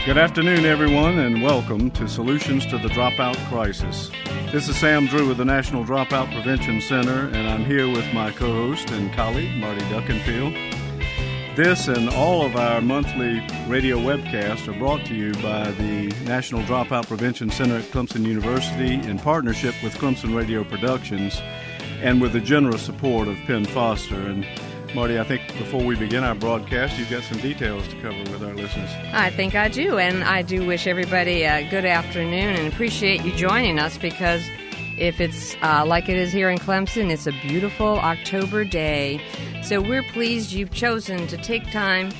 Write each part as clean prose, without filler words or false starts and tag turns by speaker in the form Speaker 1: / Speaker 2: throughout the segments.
Speaker 1: Good afternoon, everyone, and welcome to Solutions to the Dropout Crisis. This is Sam Drew with the National Dropout Prevention Center, and I'm here with my co-host and colleague, Marty Duckenfield. This and all of our monthly radio webcasts are brought to you by the National Dropout Prevention Center at Clemson University in partnership with Clemson Radio Productions and with the generous support of Penn Foster. And Marty, I think before we begin our broadcast, you've got some details to cover with our listeners.
Speaker 2: I think I do, and I do wish everybody a good afternoon and appreciate you joining us, because if it's like it is here in Clemson, it's a beautiful October day. So we're pleased you've chosen to take time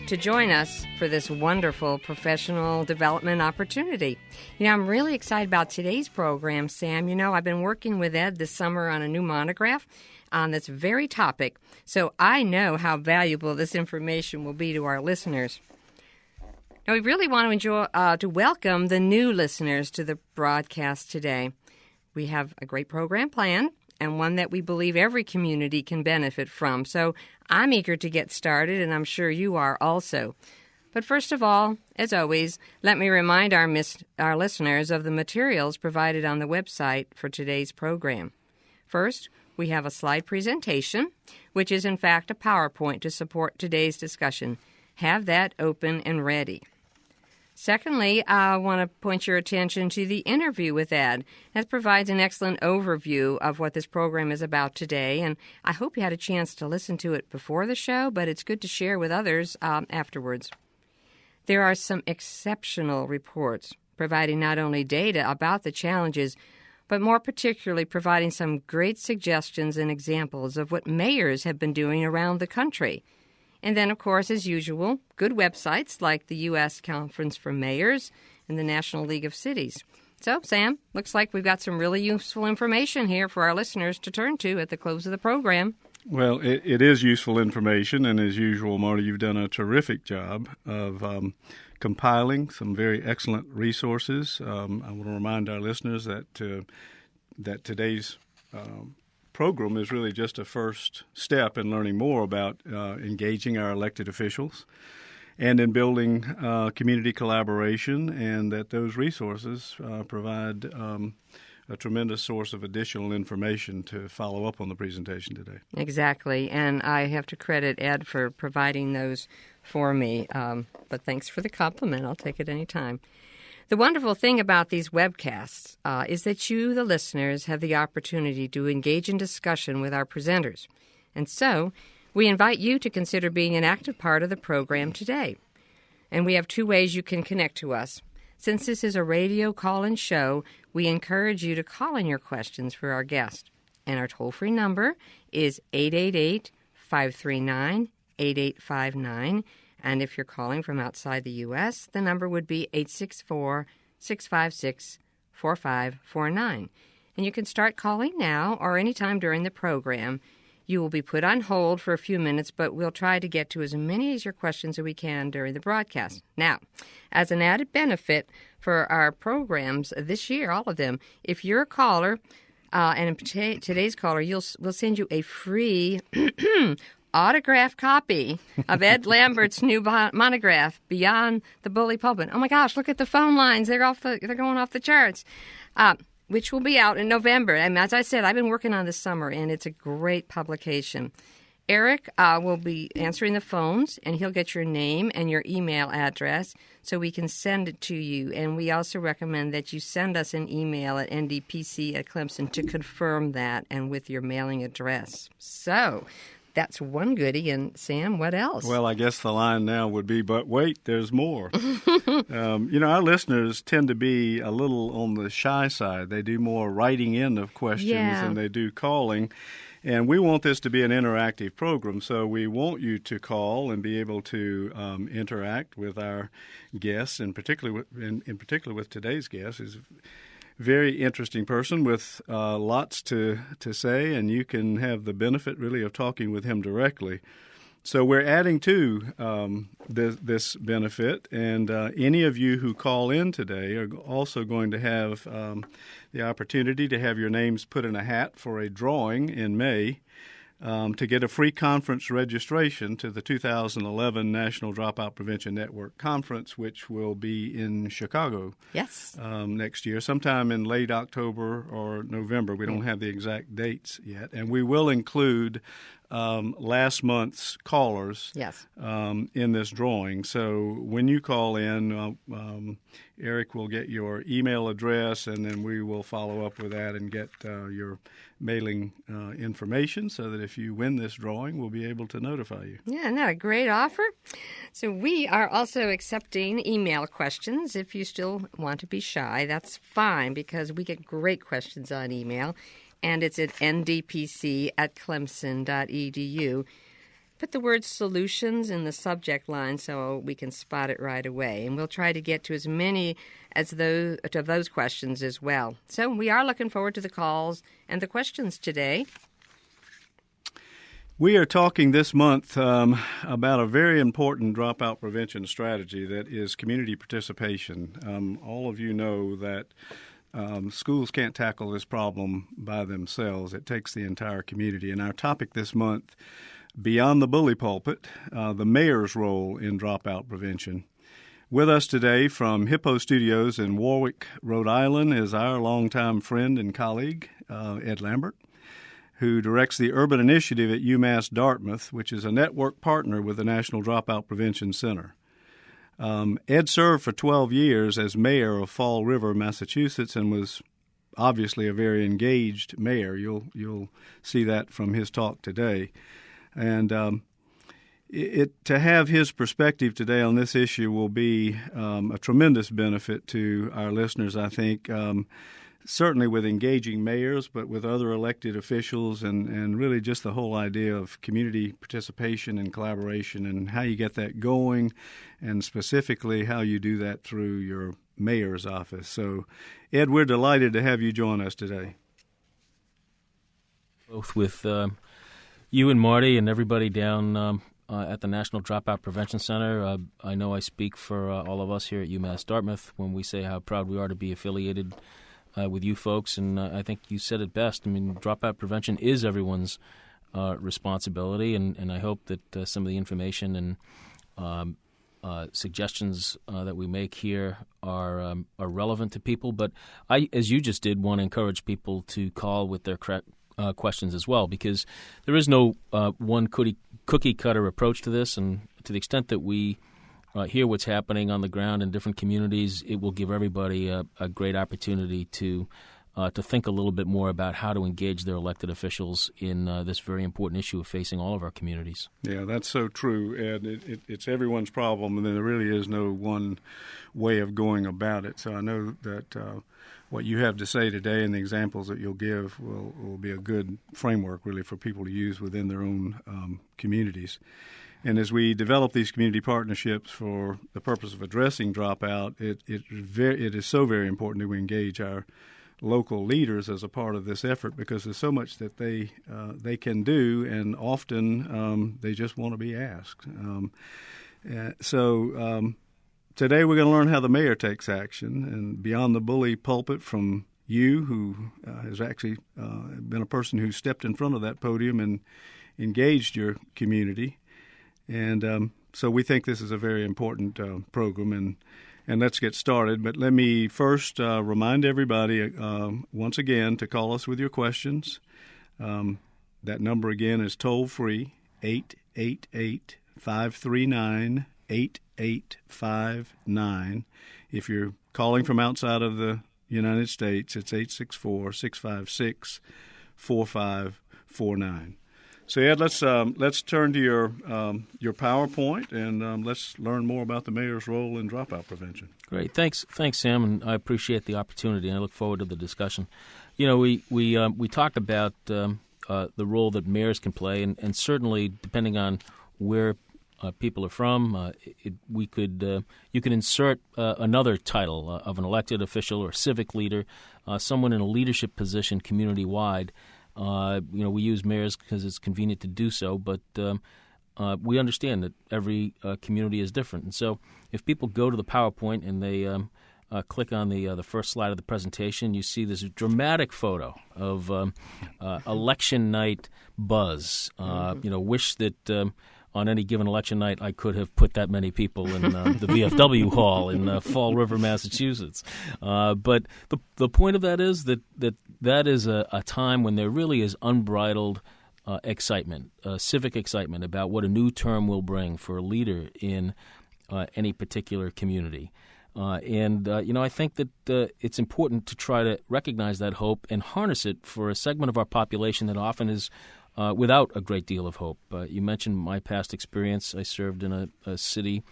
Speaker 2: to join us for this wonderful professional development opportunity. You know, I'm really excited about today's program, Sam. You know, I've been working with Ed this summer on a new monograph on this very topic, so I know how valuable this information will be to our listeners. Now, we really want to welcome the new listeners to the broadcast today. We have a great program planned, and one that we believe every community can benefit from. So I'm eager to get started, and I'm sure you are also. But first of all, as always, let me remind our listeners of the materials provided on the website for today's program. First, we have a slide presentation, which is in fact a PowerPoint to support today's discussion. Have that open and ready. Secondly, I want to point your attention to the interview with Ed. That provides an excellent overview of what this program is about today, and I hope you had a chance to listen to it before the show, but it's good to share with others afterwards. There are some exceptional reports providing not only data about the challenges, but more particularly providing some great suggestions and examples of what mayors have been doing around the country. And then, of course, as usual, good websites like the U.S. Conference for Mayors and the National League of Cities. So, Sam, looks like we've got some really useful information here for our listeners to turn to at the close of the program.
Speaker 1: Well, it is useful information, and as usual, Marty, you've done a terrific job of compiling some very excellent resources. I want to remind our listeners that today's program is really just a first step in learning more about engaging our elected officials and in building community collaboration, and that those resources provide a tremendous source of additional information to follow up on the presentation today.
Speaker 2: Exactly, and I have to credit Ed for providing those for me, but thanks for the compliment. I'll take it any time. The wonderful thing about these webcasts is that you, the listeners, have the opportunity to engage in discussion with our presenters. And so, we invite you to consider being an active part of the program today. And we have two ways you can connect to us. Since this is a radio call-in show, we encourage you to call in your questions for our guest. And our toll-free number is 888-539-8859. And if you're calling from outside the U.S., the number would be 864-656-4549. And you can start calling now or anytime during the program. You will be put on hold for a few minutes, but we'll try to get to as many of your questions as we can during the broadcast. Now, as an added benefit for our programs this year, all of them, if you're a caller, and today's caller, we'll send you a free autographed copy of Ed Lambert's new monograph, Beyond the Bully Pulpit. Oh my gosh, look at the phone lines. They're going off the charts. Which will be out in November. And as I said, I've been working on this summer, and it's a great publication. Eric will be answering the phones, and he'll get your name and your email address so we can send it to you. And we also recommend that you send us an email at ndpc@Clemson to confirm that and with your mailing address. So that's one goodie. And, Sam, what else?
Speaker 1: Well, I guess the line now would be, but wait, there's more. Our listeners tend to be a little on the shy side. They do more writing in of questions than they do calling. And we want this to be an interactive program, so we want you to call and be able to interact with our guests, and particularly in particular with today's guest, who's a very interesting person with lots to say, and you can have the benefit really of talking with him directly. So we're adding to this benefit, and any of you who call in today are also going to have the opportunity to have your names put in a hat for a drawing in May to get a free conference registration to the 2011 National Dropout Prevention Network Conference, which will be in Chicago next year, sometime in late October or November. We don't have the exact dates yet. And we will include last month's callers in this drawing. So when you call in, Eric will get your email address, and then we will follow up with that and get your mailing information so that if you win this drawing, we'll be able to notify you.
Speaker 2: Yeah, isn't that a great offer? So we are also accepting email questions. If you still want to be shy, that's fine, because we get great questions on email, and it's at ndpc@clemson.edu. Put the word solutions in the subject line so we can spot it right away. And we'll try to get to as many as those questions as well. So we are looking forward to the calls and the questions today.
Speaker 1: We are talking this month about a very important dropout prevention strategy that is community participation. All of you know that schools can't tackle this problem by themselves. It takes the entire community. And our topic this month, Beyond the Bully Pulpit, the mayor's role in dropout prevention. With us today from Hippo Studios in Warwick, Rhode Island, is our longtime friend and colleague, Ed Lambert, who directs the urban initiative at UMass Dartmouth, which is a network partner with the National Dropout Prevention Center. Ed served for 12 years as mayor of Fall River, Massachusetts, and was obviously a very engaged mayor. You'll see that from his talk today. And to have his perspective today on this issue will be a tremendous benefit to our listeners, I think, certainly with engaging mayors, but with other elected officials, and really just the whole idea of community participation and collaboration and how you get that going, and specifically how you do that through your mayor's office. So, Ed, we're delighted to have you join us today.
Speaker 3: Both with you and Marty and everybody down at the National Dropout Prevention Center. I know I speak for all of us here at UMass Dartmouth when we say how proud we are to be affiliated with you folks, and I think you said it best. I mean, dropout prevention is everyone's responsibility, and I hope that some of the information and suggestions that we make here are relevant to people. But I, as you just did, want to encourage people to call with their questions as well, because there is no one cookie-cutter approach to this, and to the extent that we hear what's happening on the ground in different communities, it will give everybody a great opportunity to think a little bit more about how to engage their elected officials in this very important issue of facing all of our communities.
Speaker 1: Yeah, that's so true, Ed. It's everyone's problem, and there really is no one way of going about it. So I know that what you have to say today and the examples that you'll give will be a good framework, really, for people to use within their own communities. And as we develop these community partnerships for the purpose of addressing dropout, it is so very important that we engage our local leaders as a part of this effort, because there's so much that they can do, and often they just want to be asked. Today we're going to learn how the mayor takes action, and Beyond the Bully Pulpit from you, who has actually been a person who stepped in front of that podium and engaged your community. And so we think this is a very important program, and let's get started. But let me first remind everybody once again to call us with your questions. That number again is toll-free, 888-539-8859. If you're calling from outside of the United States, it's 864-656-4549. So, Ed, let's turn to your PowerPoint, and let's learn more about the mayor's role in dropout prevention.
Speaker 3: Great, thanks, Sam, and I appreciate the opportunity, and I look forward to the discussion. You know, we talked about the role that mayors can play, and certainly depending on where people are from, you could insert another title of an elected official or civic leader, someone in a leadership position community-wide. We use mayors because it's convenient to do so, but we understand that every community is different. And so if people go to the PowerPoint and they click on the first slide of the presentation, you see this dramatic photo of election night buzz. Wish that on any given election night I could have put that many people in the VFW hall in Fall River, Massachusetts. But the point of that is that is a time when there really is unbridled excitement, civic excitement about what a new term will bring for a leader in any particular community. I think that it's important to try to recognize that hope and harness it for a segment of our population that often is without a great deal of hope. You mentioned my past experience. I served in a city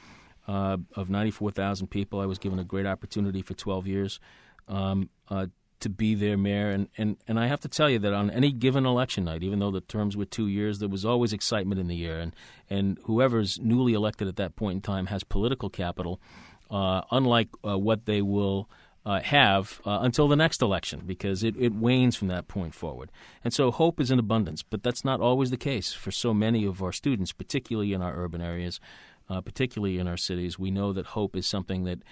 Speaker 3: of 94,000 people. I was given a great opportunity for 12 years to be their mayor. And I have to tell you that on any given election night, even though the terms were 2 years, there was always excitement in the air. And whoever's newly elected at that point in time has political capital, unlike what they will have until the next election, because it wanes from that point forward. And so hope is in abundance, but that's not always the case for so many of our students, particularly in our urban areas, particularly in our cities. We know that hope is something that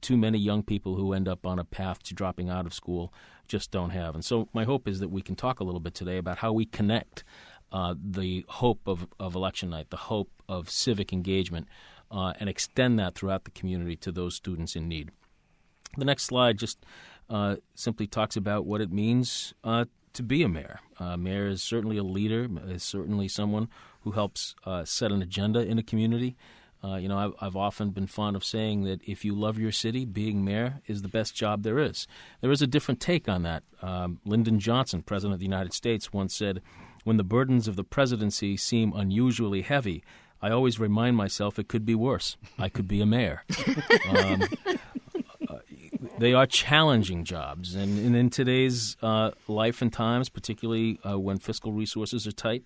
Speaker 3: too many young people who end up on a path to dropping out of school just don't have. And so my hope is that we can talk a little bit today about how we connect the hope of election night, the hope of civic engagement, and extend that throughout the community to those students in need. The next slide just simply talks about what it means to be a mayor. Mayor is certainly a leader, is certainly someone who helps set an agenda in a community. I've often been fond of saying that if you love your city, being mayor is the best job there is. There is a different take on that. Lyndon Johnson, President of the United States, once said, "When the burdens of the presidency seem unusually heavy, I always remind myself it could be worse. I could be a mayor." They are challenging jobs, and in today's life and times, particularly when fiscal resources are tight,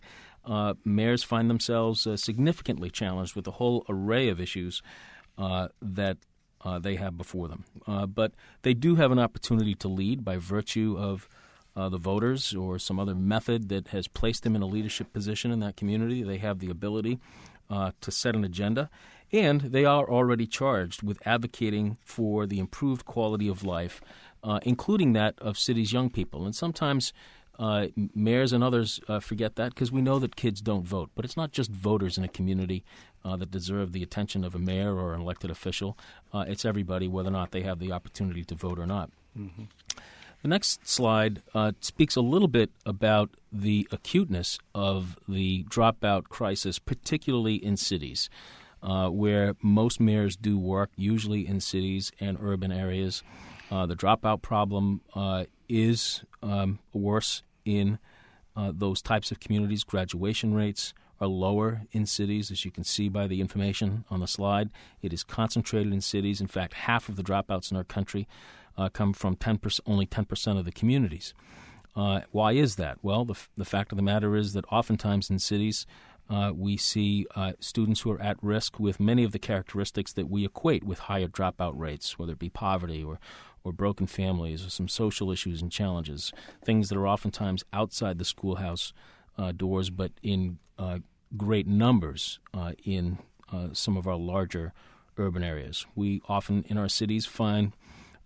Speaker 3: mayors find themselves significantly challenged with a whole array of issues that they have before them. But they do have an opportunity to lead by virtue of the voters or some other method that has placed them in a leadership position in that community. They have the ability to set an agenda, and they are already charged with advocating for the improved quality of life, including that of cities' young people. And sometimes mayors and others forget that because we know that kids don't vote. But it's not just voters in a community that deserve the attention of a mayor or an elected official. It's everybody, whether or not they have the opportunity to vote or not. Mm-hmm. The next slide speaks a little bit about the acuteness of the dropout crisis, particularly in cities, where most mayors do work, usually in cities and urban areas. The dropout problem is worse in those types of communities. Graduation rates are lower in cities, as you can see by the information on the slide. It is concentrated in cities. In fact, half of the dropouts in our country come from only 10% of the communities. Why is that? Well, the fact of the matter is that oftentimes in cities we see students who are at risk with many of the characteristics that we equate with higher dropout rates, whether it be poverty or broken families or some social issues and challenges, things that are oftentimes outside the schoolhouse doors but in great numbers in some of our larger urban areas. We often in our cities find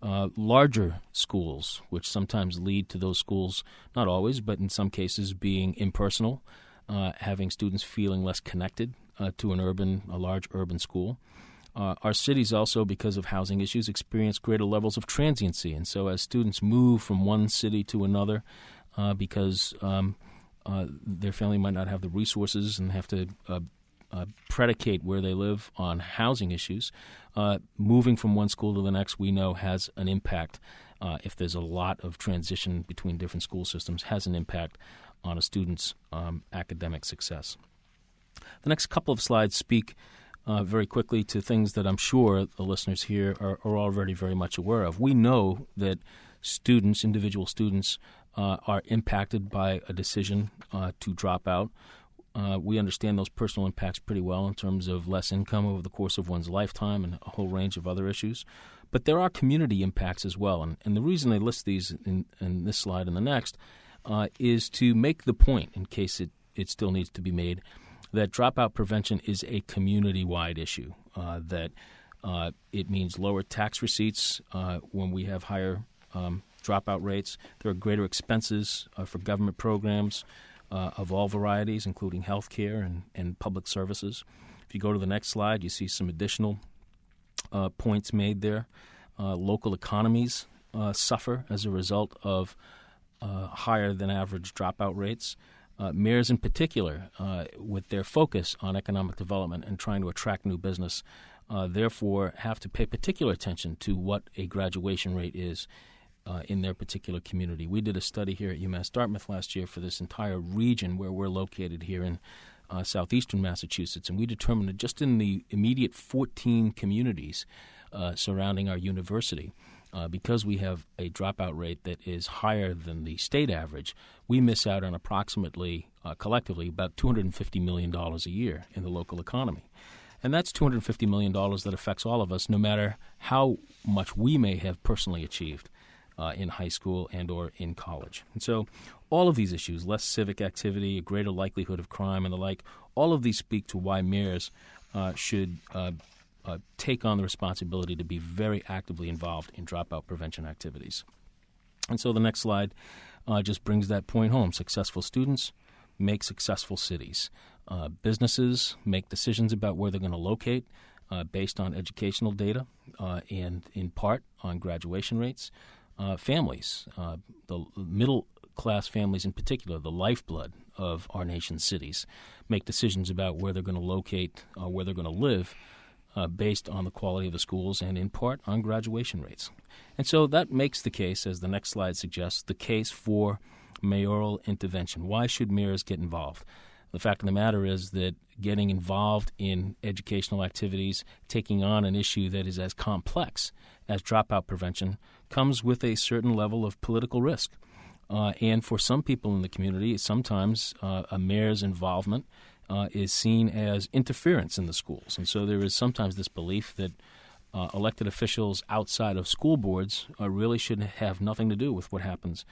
Speaker 3: larger schools, which sometimes lead to those schools, not always, but in some cases being impersonal, having students feeling less connected to a large urban school. Our cities also, because of housing issues, experience greater levels of transiency. And so as students move from one city to another because their family might not have the resources and have to predicate where they live on housing issues, moving from one school to the next, we know, has an impact. If there's a lot of transition between different school systems, has an impact on a student's academic success. The next couple of slides speak very quickly to things that I'm sure the listeners here are already very much aware of. We know that individual students, are impacted by a decision to drop out. We understand those personal impacts pretty well in terms of less income over the course of one's lifetime and a whole range of other issues. But there are community impacts as well. And the reason I list these in this slide and the next is to make the point, in case it still needs to be made, that dropout prevention is a community-wide issue, that It means lower tax receipts when we have higher dropout rates. There are greater expenses for government programs of all varieties, including health care and public services. If you go to the next slide, you see some additional points made there. Local economies suffer as a result of higher than average dropout rates. Mayors in particular, with their focus on economic development and trying to attract new business, therefore have to pay particular attention to what a graduation rate is in their particular community. We did a study here at UMass Dartmouth last year for this entire region where we're located here in southeastern Massachusetts, and we determined that just in the immediate 14 communities surrounding our university, because we have a dropout rate that is higher than the state average, we miss out on approximately, collectively, about $250 million a year in the local economy. And that's $250 million that affects all of us, no matter how much we may have personally achieved in high school and or in college. And so all of these issues, less civic activity, a greater likelihood of crime and the like, all of these speak to why mayors should take on the responsibility to be very actively involved in dropout prevention activities. And so the next slide just brings that point home. Successful students make successful cities. Businesses make decisions about where they're going to locate based on educational data and in part on graduation rates. Families, the middle-class families in particular, the lifeblood of our nation's cities, make decisions about where they're going to locate, where they're going to live, based on the quality of the schools and in part on graduation rates. And so that makes the case, as the next slide suggests, the case for mayoral intervention. Why should mayors get involved? The fact of the matter is that getting involved in educational activities, taking on an issue that is as complex as dropout prevention, comes with a certain level of political risk. And for some people in the community, sometimes a mayor's involvement is seen as interference in the schools. And so there is sometimes this belief that elected officials outside of school boards really should have nothing to do with what happens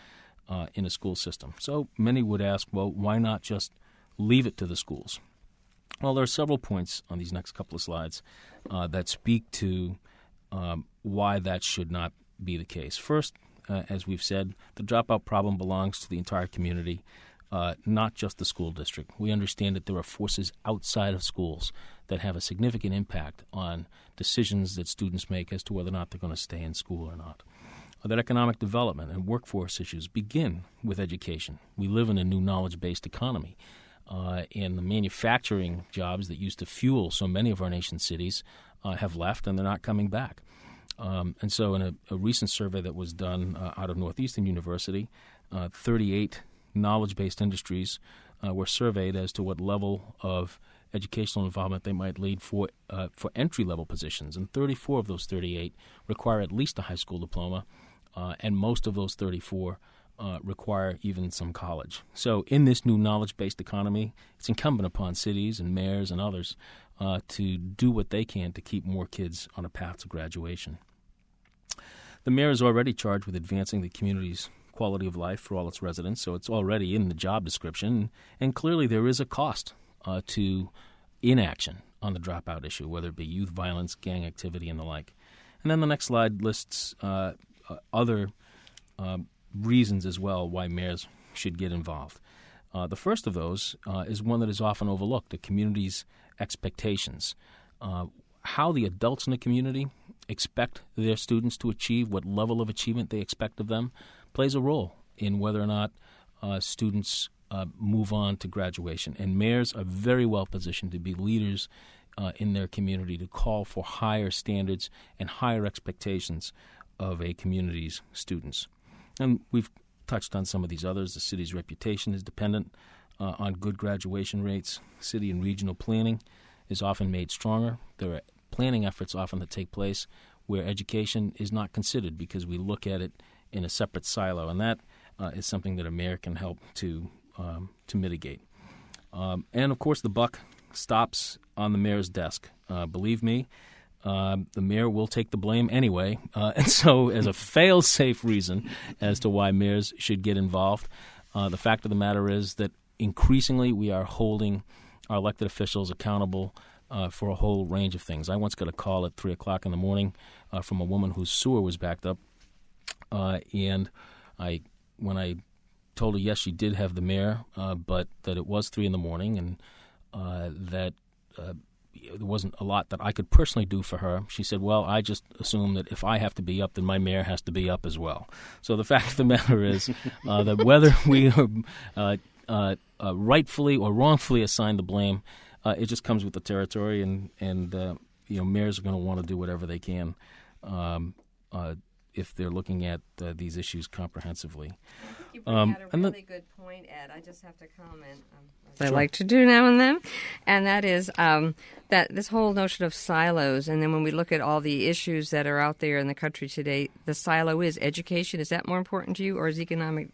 Speaker 3: in a school system. So many would ask, well, why not just leave it to the schools? Well, there are several points on these next couple of slides that speak to why that should not be the case. First, as we've said, the dropout problem belongs to the entire community, not just the school district. We understand that there are forces outside of schools that have a significant impact on decisions that students make as to whether or not they're going to stay in school or not. That economic development and workforce issues begin with education. We live in a new knowledge-based economy, and the manufacturing jobs that used to fuel so many of our nation's cities have left, and they're not coming back. And so in a recent survey that was done out of Northeastern University, 38 knowledge-based industries were surveyed as to what level of educational involvement they might lead for entry-level positions. And 34 of those 38 require at least a high school diploma, and most of those 34 require even some college. So in this new knowledge-based economy, it's incumbent upon cities and mayors and others to do what they can to keep more kids on a path to graduation. The mayor is already charged with advancing the community's quality of life for all its residents, so it's already in the job description, and clearly there is a cost to inaction on the dropout issue, whether it be youth violence, gang activity, and the like. And then the next slide lists other reasons as well why mayors should get involved. The first of those is one that is often overlooked, the community's expectations. How the adults in the community expect their students to achieve, what level of achievement they expect of them, plays a role in whether or not students move on to graduation. And mayors are very well positioned to be leaders in their community to call for higher standards and higher expectations of a community's students. And we've touched on some of these others. The city's reputation is dependent on good graduation rates. City and regional planning is often made stronger. There are planning efforts often that take place where education is not considered because we look at it in a separate silo, and that is something that a mayor can help to mitigate. And, of course, the buck stops on the mayor's desk. Believe me, the mayor will take the blame anyway. And so as a fail-safe reason as to why mayors should get involved, the fact of the matter is that increasingly we are holding our elected officials accountable for a whole range of things. I once got a call at 3 o'clock in the morning from a woman whose sewer was backed up, and when I told her, yes, she did have the mayor, but that it was 3 in the morning and that there wasn't a lot that I could personally do for her. She said, well, I just assume that if I have to be up, then my mayor has to be up as well. So the fact of the matter is that whether we rightfully or wrongfully assign the blame, it just comes with the territory, and mayors are going to want to do whatever they can if they're looking at these issues comprehensively.
Speaker 2: You bring out a really good point, Ed. I just have to comment. I like to do now and then, and that is that this whole notion of silos, and then when we look at all the issues that are out there in the country today, the silo is education. Is that more important to you, or is economic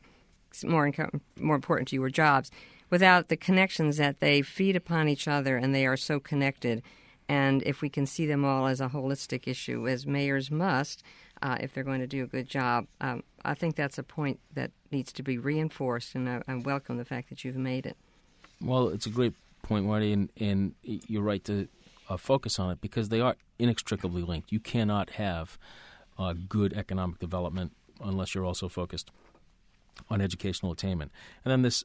Speaker 2: more important to you, or jobs? Without the connections that they feed upon each other, and they are so connected, and if we can see them all as a holistic issue, as mayors must, if they're going to do a good job, I think that's a point that needs to be reinforced, and I welcome the fact that you've made it.
Speaker 3: Well, it's a great point, Marty, and you're right to focus on it because they are inextricably linked. You cannot have good economic development unless you're also focused on educational attainment. And then this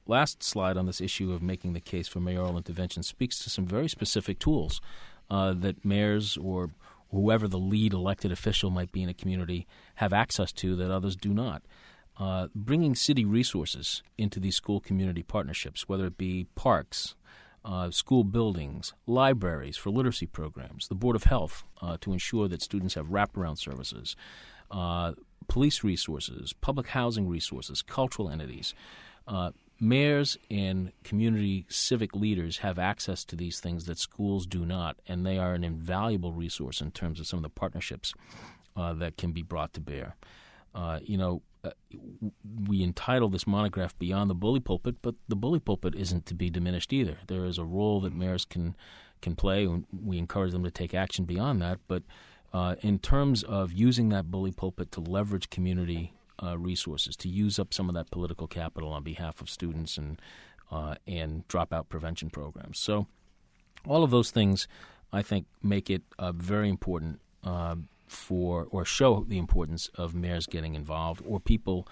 Speaker 3: last slide on this issue of making the case for mayoral intervention speaks to some very specific tools that mayors or whoever the lead elected official might be in a community have access to that others do not. Bringing city resources into these school community partnerships, whether it be parks, school buildings, libraries for literacy programs, the Board of Health to ensure that students have wraparound services, police resources, public housing resources, cultural entities. Mayors and community civic leaders have access to these things that schools do not, and they are an invaluable resource in terms of some of the partnerships that can be brought to bear. We entitled this monograph Beyond the Bully Pulpit, but the bully pulpit isn't to be diminished either. There is a role that mayors can play, and we encourage them to take action beyond that. But in terms of using that bully pulpit to leverage community resources, to use up some of that political capital on behalf of students and dropout prevention programs. So all of those things, I think, make it very important or show the importance of mayors getting involved, or people,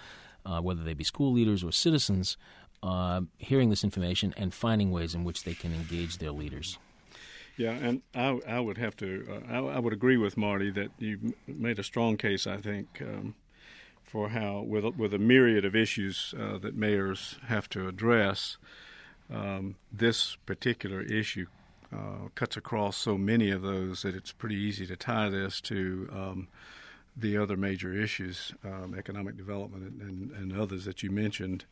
Speaker 3: whether they be school leaders or citizens, hearing this information and finding ways in which they can engage their leaders.
Speaker 1: Yeah, and I would have to I would agree with Marty that you made a strong case, I think, for how with a myriad of issues that mayors have to address, this particular issue cuts across so many of those that it's pretty easy to tie this to the other major issues, economic development and others that you mentioned,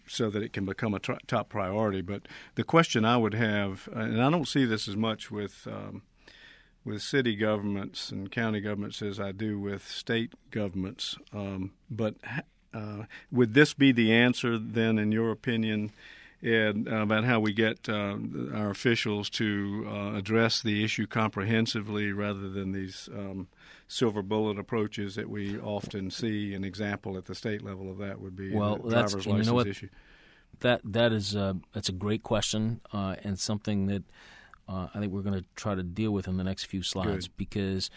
Speaker 1: so that it can become a top priority. But the question I would have, and I don't see this as much with city governments and county governments as I do with state governments, but would this be the answer then, in your opinion, Ed, about how we get our officials to address the issue comprehensively rather than these silver bullet approaches that we often see? An example at the state level of that would be the driver's license issue.
Speaker 3: That's a great question and something that I think we're going to try to deal with in the next few slides. Good. Because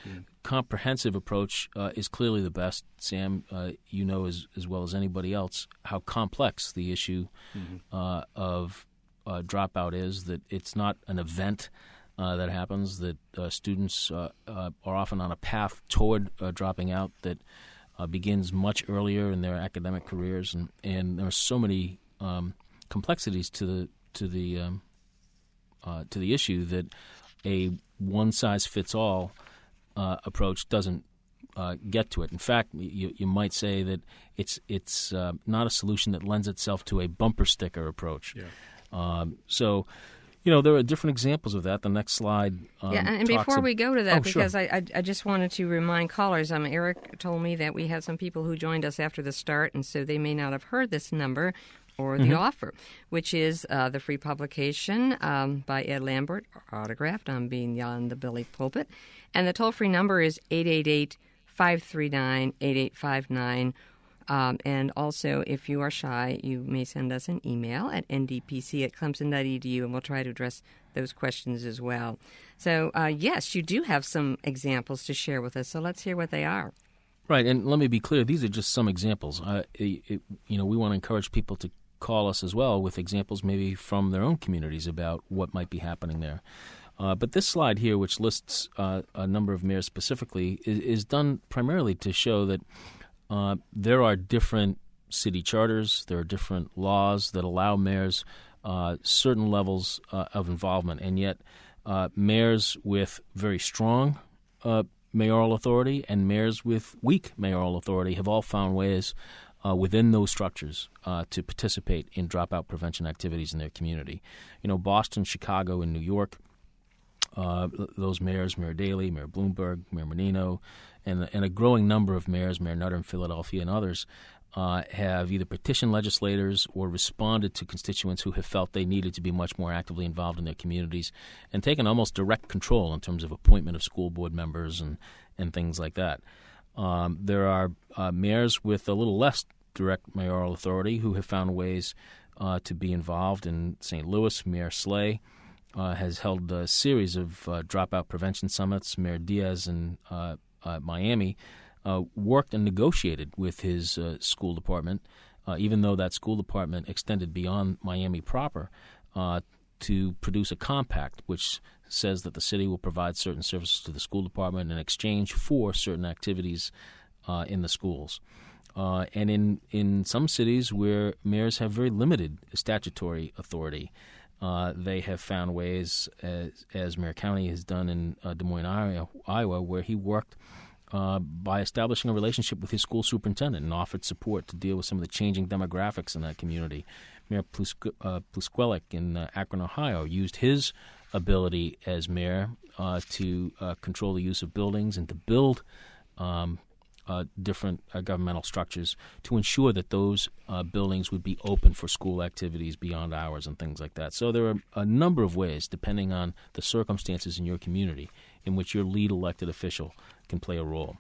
Speaker 3: comprehensive approach is clearly the best. Sam, you know as well as anybody else how complex the issue of dropout is, that it's not an event that happens, that students are often on a path toward dropping out that begins much earlier in their academic careers, and there are so many complexities to the issue that a one-size-fits-all approach doesn't get to it. In fact, you might say that it's not a solution that lends itself to a bumper sticker approach. Yeah. So, there are different examples of that. The next slide.
Speaker 2: And before we go to that, because sure. I just wanted to remind callers, Eric told me that we had some people who joined us after the start, and so they may not have heard this number or the offer, which is the free publication by Ed Lambert, autographed on Beyond the Bully Pulpit. And the toll-free number is 888-539-8859. And also, if you are shy, you may send us an email at ndpc@clemson.edu, and we'll try to address those questions as well. So, yes, you do have some examples to share with us, so let's hear what they are.
Speaker 3: Right, and let me be clear, these are just some examples. We want to encourage people to call us as well with examples maybe from their own communities about what might be happening there. But this slide here, which lists a number of mayors specifically, is done primarily to show that there are different city charters, there are different laws that allow mayors certain levels of involvement, and yet mayors with very strong mayoral authority and mayors with weak mayoral authority have all found ways within those structures to participate in dropout prevention activities in their community. Boston, Chicago, and New York, those mayors, Mayor Daley, Mayor Bloomberg, Mayor Menino, and a growing number of mayors, Mayor Nutter in Philadelphia and others, have either petitioned legislators or responded to constituents who have felt they needed to be much more actively involved in their communities and taken almost direct control in terms of appointment of school board members and things like that. There are mayors with a little less direct mayoral authority who have found ways to be involved. In St. Louis, Mayor Slay has held a series of dropout prevention summits. Mayor Diaz in Miami worked and negotiated with his school department, even though that school department extended beyond Miami proper, to produce a compact which says that the city will provide certain services to the school department in exchange for certain activities in the schools. And in some cities where mayors have very limited statutory authority, they have found ways, as Mayor County has done in Des Moines, Iowa, where he worked by establishing a relationship with his school superintendent and offered support to deal with some of the changing demographics in that community. Mayor Plusquellic in Akron, Ohio, used his ability as mayor to control the use of buildings and to build different governmental structures to ensure that those buildings would be open for school activities beyond hours and things like that. So there are a number of ways, depending on the circumstances in your community, in which your lead elected official can play a role.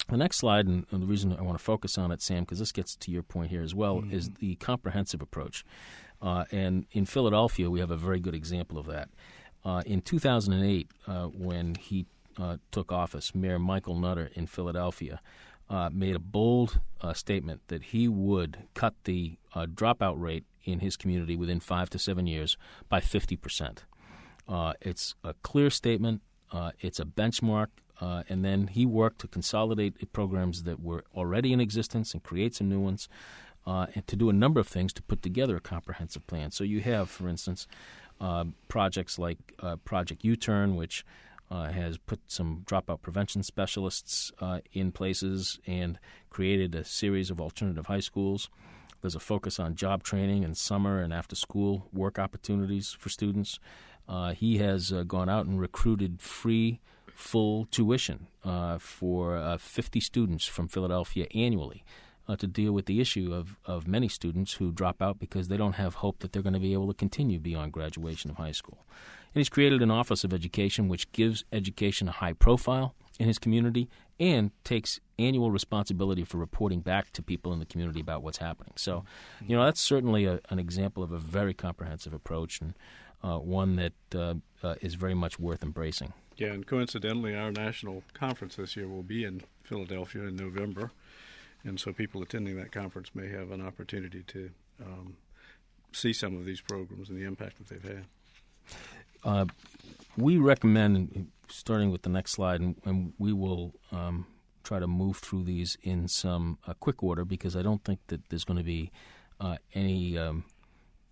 Speaker 3: The next slide, and the reason I want to focus on it, Sam, because this gets to your point here as well, is the comprehensive approach. And in Philadelphia, we have a very good example of that. In 2008, when he took office, Mayor Michael Nutter in Philadelphia made a bold statement that he would cut the dropout rate in his community within 5 to 7 years by 50%. It's a clear statement. It's a benchmark. And then he worked to consolidate programs that were already in existence and create some new ones, and to do a number of things to put together a comprehensive plan. So you have, for instance, projects like Project U-Turn, which has put some dropout prevention specialists in places and created a series of alternative high schools. There's a focus on job training and summer and after-school work opportunities for students. He has gone out and recruited free, full tuition for 50 students from Philadelphia annually to deal with the issue of many students who drop out because they don't have hope that they're going to be able to continue beyond graduation of high school. And he's created an Office of Education which gives education a high profile in his community and takes annual responsibility for reporting back to people in the community about what's happening. So, that's certainly an example of a very comprehensive approach and one that is very much worth embracing.
Speaker 1: Yeah, and coincidentally, our national conference this year will be in Philadelphia in November, and so people attending that conference may have an opportunity to see some of these programs and the impact that they've had.
Speaker 3: We recommend, starting with the next slide, and we will try to move through these in some quick order because I don't think that there's going to be any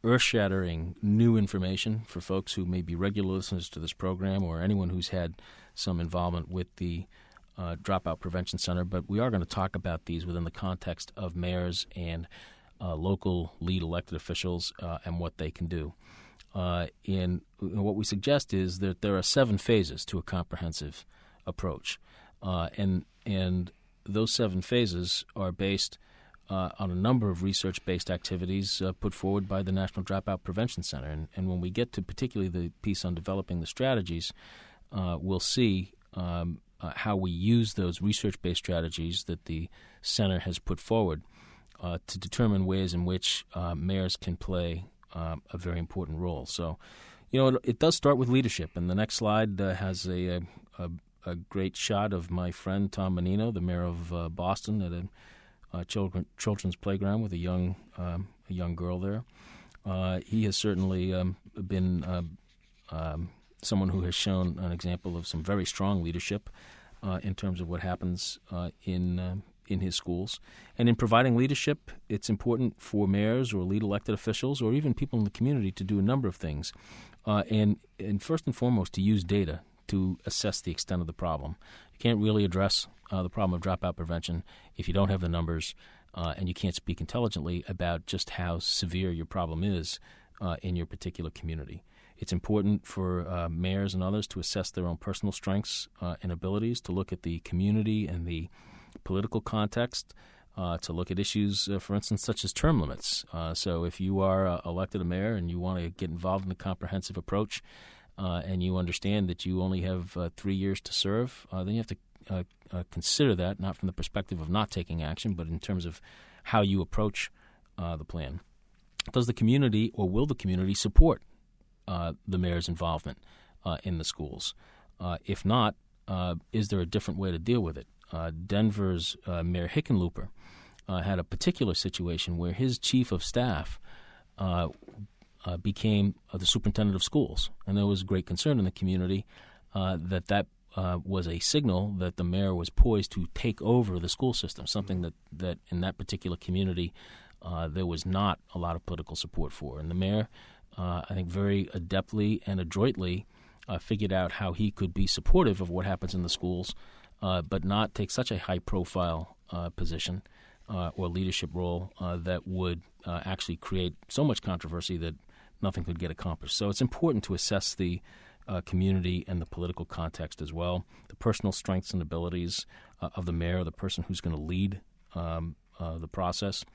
Speaker 3: earth-shattering new information for folks who may be regular listeners to this program or anyone who's had some involvement with the Dropout Prevention Center. But we are going to talk about these within the context of mayors and local lead elected officials and what they can do. And what we suggest is that there are 7 phases to a comprehensive approach. And those 7 phases are based on a number of research-based activities put forward by the National Dropout Prevention Center. And when we get to particularly the piece on developing the strategies, we'll see how we use those research-based strategies that the center has put forward to determine ways in which mayors can play a very important role. So, it does start with leadership. And the next slide has a great shot of my friend Tom Menino, the mayor of Boston, at a children's playground with a young girl there. He has certainly been someone who has shown an example of some very strong leadership in terms of what happens in his schools. And in providing leadership, it's important for mayors or lead elected officials or even people in the community to do a number of things. And first and foremost, to use data to assess the extent of the problem. You can't really address the problem of dropout prevention if you don't have the numbers and you can't speak intelligently about just how severe your problem is in your particular community. It's important for mayors and others to assess their own personal strengths and abilities, to look at the community and the political context, to look at issues, for instance, such as term limits. So if you are elected a mayor and you want to get involved in a comprehensive approach and you understand that you only have 3 years to serve, then you have to consider that, not from the perspective of not taking action, but in terms of how you approach the plan. Does the community or will the community support the mayor's involvement in the schools? If not, is there a different way to deal with it? Denver's Mayor Hickenlooper had a particular situation where his chief of staff became the superintendent of schools, and there was great concern in the community that was a signal that the mayor was poised to take over the school system, something that in that particular community there was not a lot of political support for. And the mayor, I think very adeptly and adroitly figured out how he could be supportive of what happens in the schools, but not take such a high-profile position or leadership role that would actually create so much controversy that nothing could get accomplished. So it's important to assess the community and the political context as well, the personal strengths and abilities of the mayor, the person who's going to lead the process.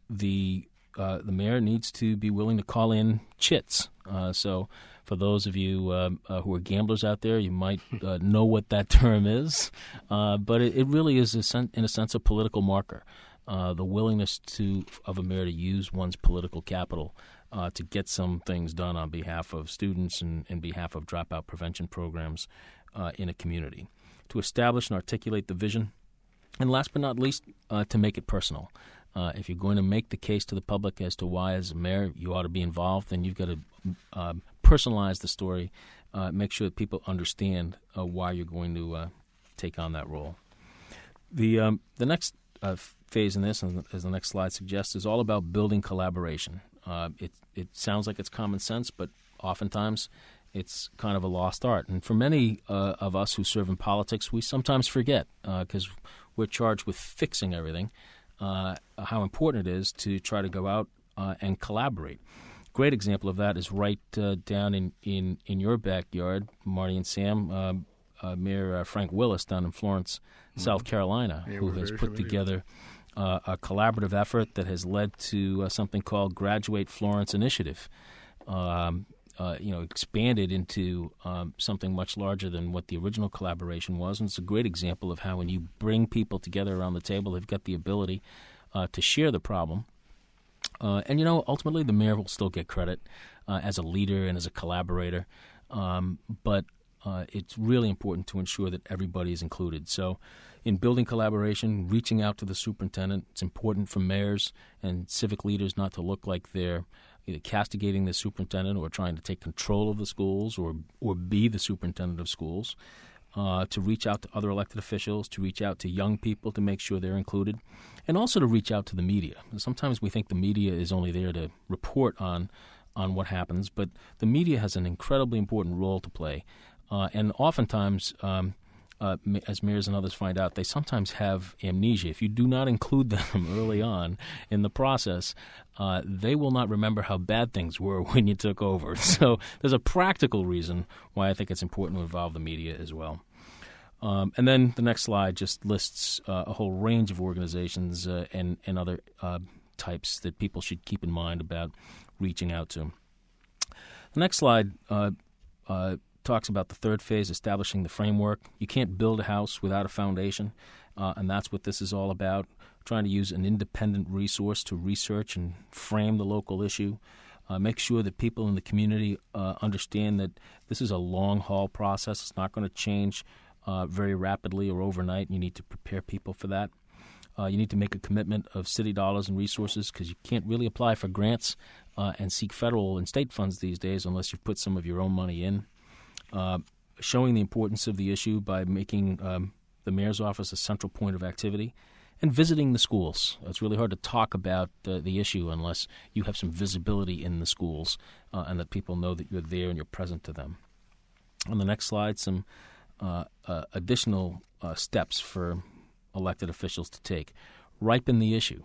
Speaker 3: The mayor needs to be willing to call in chits. So for those of you who are gamblers out there, you might know what that term is, but it really is, in a sense, a political marker. The willingness of a mayor to use one's political capital to get some things done on behalf of students and in behalf of dropout prevention programs in a community, to establish and articulate the vision, and last but not least, to make it personal. If you're going to make the case to the public as to why, as a mayor, you ought to be involved, then you've got to personalize the story, make sure that people understand why you're going to take on that role. The next phase in this, as the next slide suggests, is all about building collaboration. It sounds like it's common sense, but oftentimes it's kind of a lost art. And for many of us who serve in politics, we sometimes forget, because we're charged with fixing everything, how important it is to try to go out and collaborate. Great example of that is right down in your backyard, Marty and Sam, Mayor Frank Willis down in Florence, South Carolina, who has put together a collaborative effort that has led to something called Graduate Florence Initiative. Expanded into something much larger than what the original collaboration was. And it's a great example of how when you bring people together around the table, they've got the ability to share the problem. Ultimately the mayor will still get credit as a leader and as a collaborator. But it's really important to ensure that everybody is included. So in building collaboration, reaching out to the superintendent, it's important for mayors and civic leaders not to look like they're either castigating the superintendent or trying to take control of the schools or be the superintendent of schools, to reach out to other elected officials, to reach out to young people to make sure they're included, and also to reach out to the media. Sometimes we think the media is only there to report on what happens, but the media has an incredibly important role to play. And oftentimes, as mayors and others find out, they sometimes have amnesia. If you do not include them early on in the process, they will not remember how bad things were when you took over. So there's a practical reason why I think it's important to involve the media as well. And then the next slide just lists a whole range of organizations and other types that people should keep in mind about reaching out to. The next slide talks about the third phase, establishing the framework. You can't build a house without a foundation. and that's what this is all about, trying to use an independent resource to research and frame the local issue. Make sure that people in the community understand that this is a long-haul process. It's not going to change very rapidly or overnight. You need to prepare people for that. You need to make a commitment of city dollars and resources, because you can't really apply for grants and seek federal and state funds these days unless you've put some of your own money in. Showing the importance of the issue by making the mayor's office a central point of activity, and visiting the schools. It's really hard to talk about the issue unless you have some visibility in the schools and that people know that you're there and you're present to them. On the next slide, some additional steps for elected officials to take. Ripen the issue.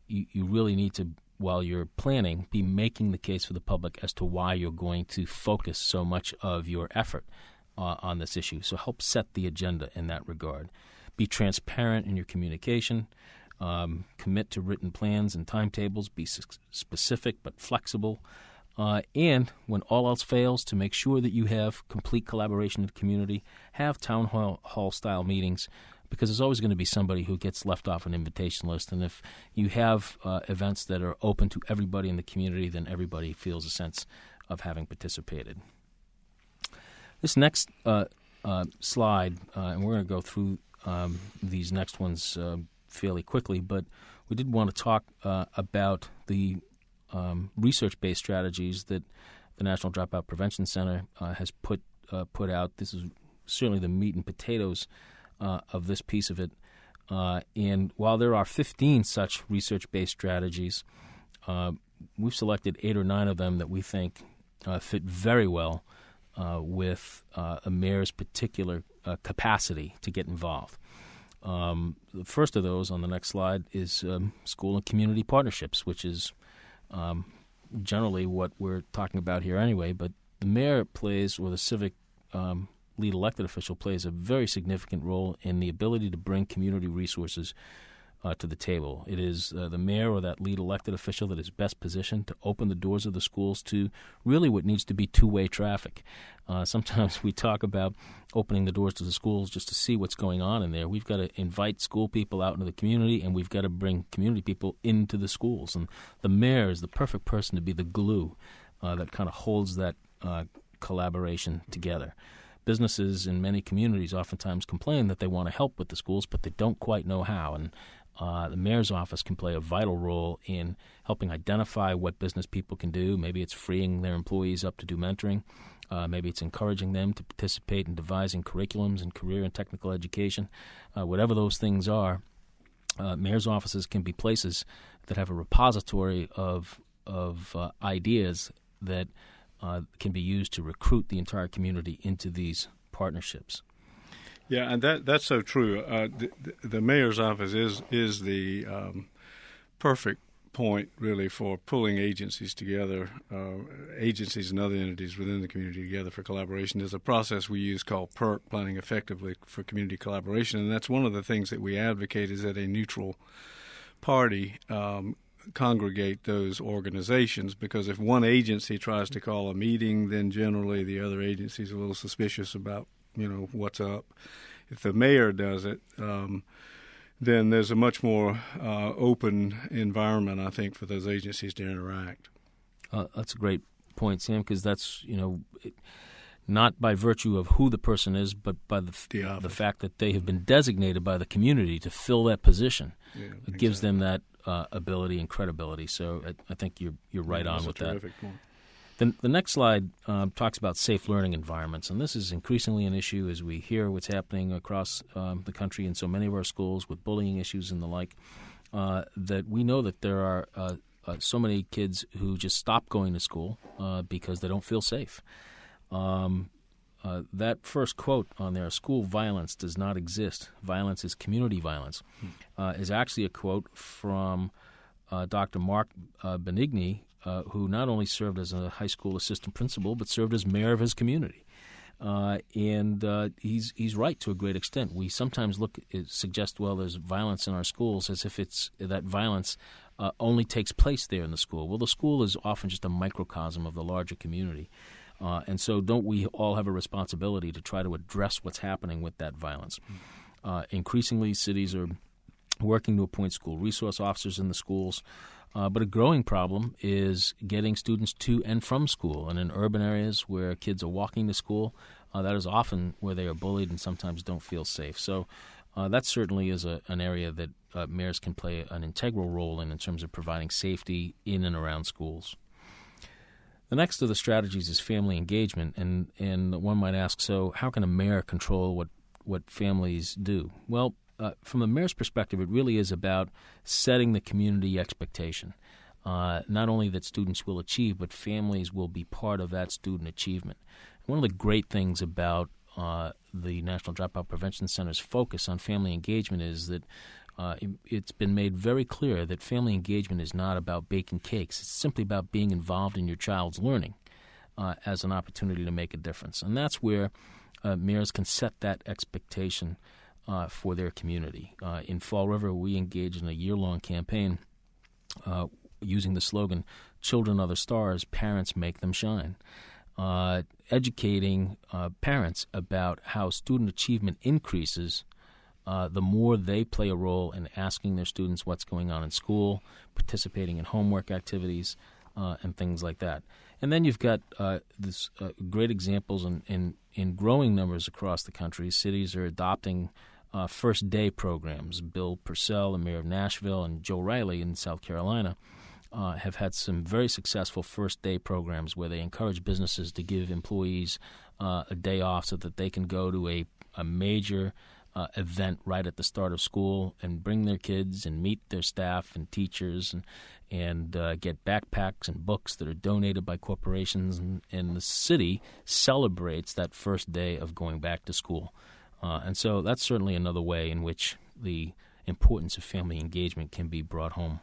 Speaker 3: You really need to, while you're planning, be making the case for the public as to why you're going to focus so much of your effort on this issue. So help set the agenda in that regard. Be transparent in your communication. Commit to written plans and timetables. Be specific but flexible. And when all else fails, to make sure that you have complete collaboration in the community, have town hall-style meetings, because there's always going to be somebody who gets left off an invitation list. And if you have events that are open to everybody in the community, then everybody feels a sense of having participated. This next slide, and we're going to go through these next ones fairly quickly, but we did want to talk about the research-based strategies that the National Dropout Prevention Center has put out. This is certainly the meat and potatoes of this piece of it. And while there are 15 such research-based strategies, we've selected 8 or 9 of them that we think fit very well with a mayor's particular capacity to get involved. The first of those on the next slide is school and community partnerships, which is generally what we're talking about here anyway. But the mayor plays, or the civic lead elected official plays, a very significant role in the ability to bring community resources to the table. It is the mayor or that lead elected official that is best positioned to open the doors of the schools to really what needs to be two-way traffic. Sometimes we talk about opening the doors to the schools just to see what's going on in there. We've got to invite school people out into the community, and we've got to bring community people into the schools. And the mayor is the perfect person to be the glue that kind of holds that collaboration together. Businesses in many communities oftentimes complain that they want to help with the schools, but they don't quite know how. And the mayor's office can play a vital role in helping identify what business people can do. Maybe it's freeing their employees up to do mentoring. Maybe it's encouraging them to participate in devising curriculums in career and technical education. Whatever those things are, mayor's offices can be places that have a repository of ideas that can be used to recruit the entire community into these partnerships.
Speaker 1: Yeah, and that's so true. The mayor's office is the perfect point, really, for pulling agencies together, agencies and other entities within the community together for collaboration. There's a process we use called PERC, Planning Effectively for Community Collaboration, and that's one of the things that we advocate, is that a neutral party congregate those organizations, because if one agency tries to call a meeting, then generally the other agencies are a little suspicious about what's up. If the mayor does it, then there's a much more open environment, I think, for those agencies to interact.
Speaker 3: That's a great point, Sam, because that's not by virtue of who the person is, but by the fact that they have been designated by the community to fill that position. Yeah, it gives them that ability and credibility. So I think you're right on with that.
Speaker 1: Terrific point.
Speaker 3: The next slide talks about safe learning environments, and this is increasingly an issue as we hear what's happening across the country in so many of our schools with bullying issues and the like, that we know that there are so many kids who just stop going to school because they don't feel safe. That first quote on there, "School violence does not exist. Violence is community violence," is actually a quote from Dr. Mark Benigni, who not only served as a high school assistant principal, but served as mayor of his community. And he's right to a great extent. We sometimes suggest, well, there's violence in our schools, as if that violence only takes place there in the school. Well, the school is often just a microcosm of the larger community. And so don't we all have a responsibility to try to address what's happening with that violence? Increasingly, cities are working to appoint school resource officers in the schools. But a growing problem is getting students to and from school. And in urban areas where kids are walking to school, that is often where they are bullied and sometimes don't feel safe. So that certainly is an area that mayors can play an integral role in terms of providing safety in and around schools. The next of the strategies is family engagement. And one might ask, so how can a mayor control what families do? Well, from the mayor's perspective, it really is about setting the community expectation, not only that students will achieve, but families will be part of that student achievement. One of the great things about the National Dropout Prevention Center's focus on family engagement is that it's been made very clear that family engagement is not about baking cakes. It's simply about being involved in your child's learning as an opportunity to make a difference. And that's where mayors can set that expectation for their community. In Fall River, we engaged in a year-long campaign using the slogan, "Children are the stars, parents make them shine," educating parents about how student achievement increases the more they play a role in asking their students what's going on in school, participating in homework activities, and things like that. And then you've got this great examples in growing numbers across the country. Cities are adopting first day programs. Bill Purcell, the mayor of Nashville, and Joe Riley in South Carolina have had some very successful first day programs where they encourage businesses to give employees a day off so that they can go to a major event right at the start of school and bring their kids and meet their staff and teachers and get backpacks and books that are donated by corporations. And the city celebrates that first day of going back to school. And so that's certainly another way in which the importance of family engagement can be brought home.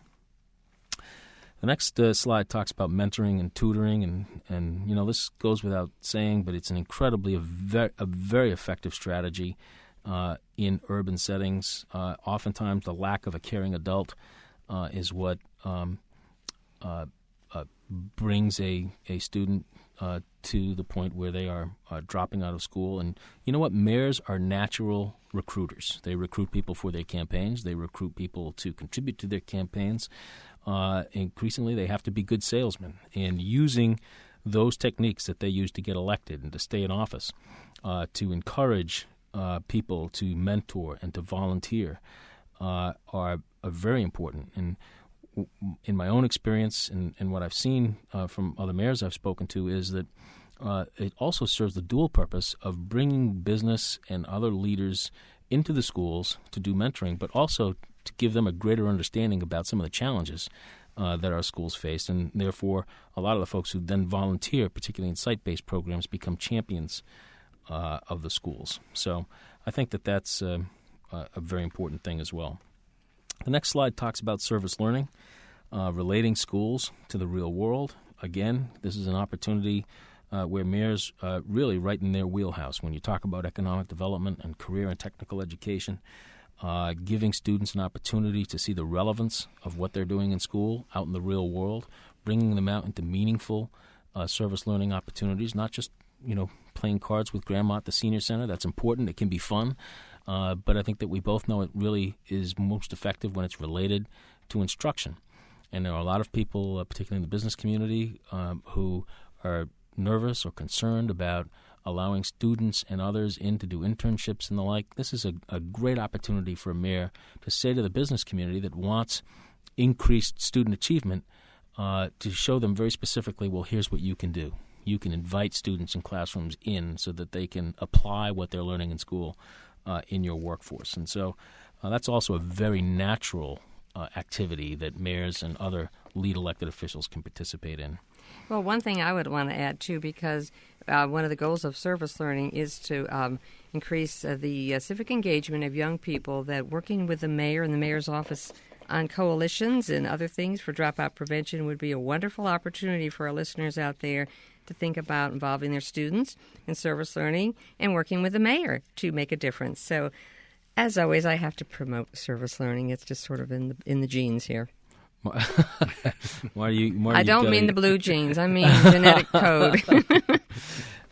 Speaker 3: The next slide talks about mentoring and tutoring, and you know, this goes without saying, but it's an incredibly a very effective strategy in urban settings. Oftentimes, the lack of a caring adult is what brings a student to the point where they are dropping out of school. And you know what? Mayors are natural recruiters. They recruit people for their campaigns. They recruit people to contribute to their campaigns. Increasingly, they have to be good salesmen. And using those techniques that they use to get elected and to stay in office, to encourage people to mentor and to volunteer are very important. And in my own experience and what I've seen from other mayors I've spoken to is that it also serves the dual purpose of bringing business and other leaders into the schools to do mentoring, but also to give them a greater understanding about some of the challenges that our schools face. And therefore, a lot of the folks who then volunteer, particularly in site-based programs, become champions of the schools. So I think that that's a very important thing as well. The next slide talks about service learning, relating schools to the real world. Again, this is an opportunity where mayors really right in their wheelhouse. When you talk about economic development and career and technical education, giving students an opportunity to see the relevance of what they're doing in school out in the real world, bringing them out into meaningful service learning opportunities, not just, you know, playing cards with grandma at the senior center. That's important. It can be fun. But I think that we both know it really is most effective when it's related to instruction. And there are a lot of people, particularly in the business community, who are nervous or concerned about allowing students and others in to do internships and the like. This is a great opportunity for a mayor to say to the business community that wants increased student achievement to show them very specifically, well, here's what you can do. You can invite students in classrooms in so that they can apply what they're learning in school in your workforce. And so that's also a very natural activity that mayors and other lead elected officials can participate in.
Speaker 2: Well, one thing I would want to add, too, because one of the goals of service learning is to increase the civic engagement of young people, that working with the mayor and the mayor's office on coalitions and other things for dropout prevention would be a wonderful opportunity for our listeners out there to think about involving their students in service learning and working with the mayor to make a difference. So, as always, I have to promote service learning. It's just sort of in the genes here.
Speaker 3: Why do you?
Speaker 2: I don't mean the blue jeans. I mean genetic code.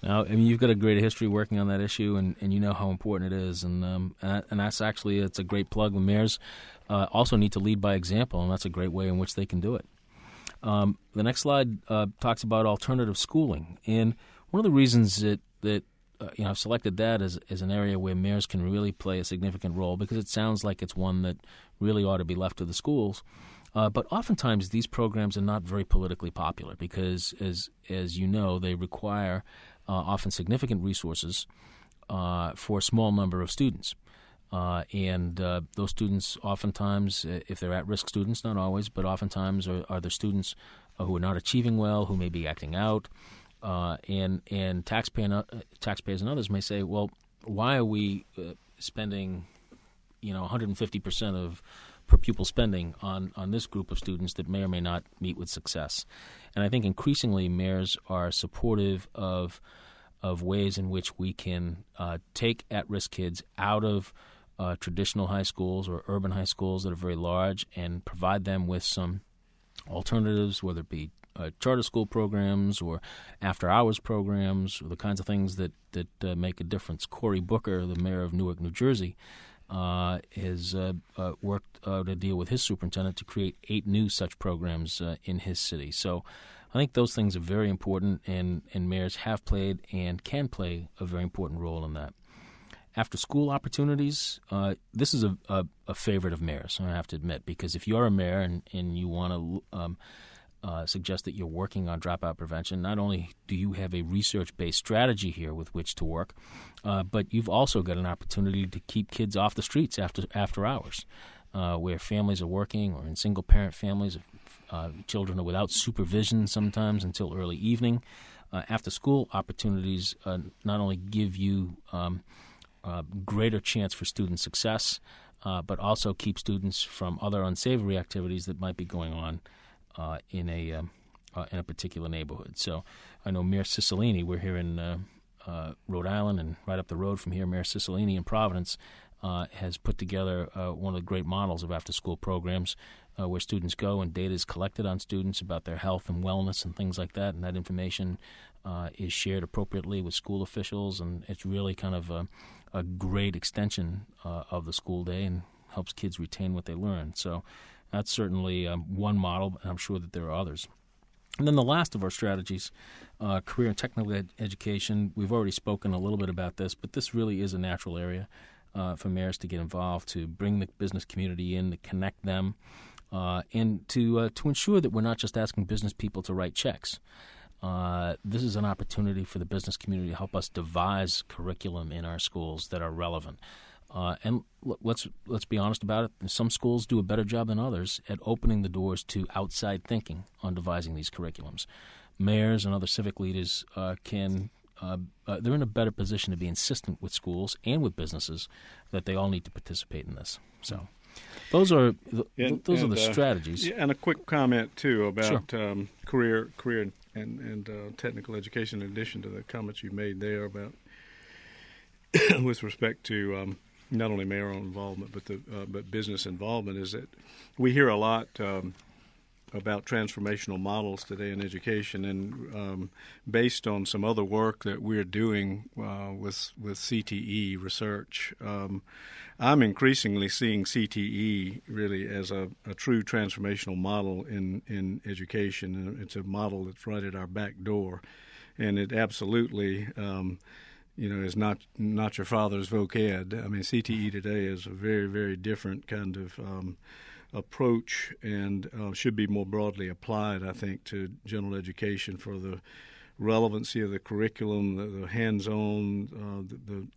Speaker 3: Now, I mean, you've got a great history working on that issue, and you know how important it is, and that's actually, it's a great plug. The mayors also need to lead by example, and that's a great way in which they can do it. The next slide talks about alternative schooling, and one of the reasons that I've selected that as an area where mayors can really play a significant role, because it sounds like it's one that really ought to be left to the schools. But oftentimes these programs are not very politically popular because, as you know, they require often significant resources for a small number of students. And those students oftentimes, if they're at-risk students, not always, but oftentimes are the students who are not achieving well, who may be acting out. And taxpayers and others may say, well, why are we spending 150% of per pupil spending on this group of students that may or may not meet with success? And I think increasingly mayors are supportive of ways in which we can take at-risk kids out of traditional high schools or urban high schools that are very large and provide them with some alternatives, whether it be charter school programs or after-hours programs, or the kinds of things that make a difference. Cory Booker, the mayor of Newark, New Jersey, has worked out a deal with his superintendent to create 8 new such programs in his city. So I think those things are very important, and mayors have played and can play a very important role in that. After-school opportunities, this is a favorite of mayors, I have to admit, because if you're a mayor and you want to suggest that you're working on dropout prevention, not only do you have a research-based strategy here with which to work, but you've also got an opportunity to keep kids off the streets after hours, where families are working, or in single-parent families, children are without supervision sometimes until early evening. After-school opportunities not only give you greater chance for student success, but also keep students from other unsavory activities that might be going on in a particular neighborhood. So I know Mayor Cicilline, we're here in Rhode Island, and right up the road from here, Mayor Cicilline in Providence has put together one of the great models of after-school programs where students go and data is collected on students about their health and wellness and things like that, and that information is shared appropriately with school officials, and it's really kind of a great extension of the school day and helps kids retain what they learn. So that's certainly one model, and I'm sure that there are others. And then the last of our strategies, career and technical education. We've already spoken a little bit about this, but this really is a natural area for mayors to get involved, to bring the business community in, to connect them, and to ensure that we're not just asking business people to write checks. This is an opportunity for the business community to help us devise curriculum in our schools that are relevant. And let's be honest about it. Some schools do a better job than others at opening the doors to outside thinking on devising these curriculums. Mayors and other civic leaders they're in a better position to be insistent with schools and with businesses that they all need to participate in this. So those are the strategies.
Speaker 1: Yeah, and a quick comment too about
Speaker 3: Sure.
Speaker 1: career and technical education. In addition to the comments you made there about with respect to not only mayoral involvement but business involvement, is that we hear a lot about transformational models today in education, and based on some other work that we're doing with CTE research, I'm increasingly seeing CTE really as a true transformational model in education. It's a model that's right at our back door, and it absolutely is not your father's vocab. I mean, CTE today is a very, very different kind of approach, and should be more broadly applied, I think, to general education for the relevancy of the curriculum, the hands-on, the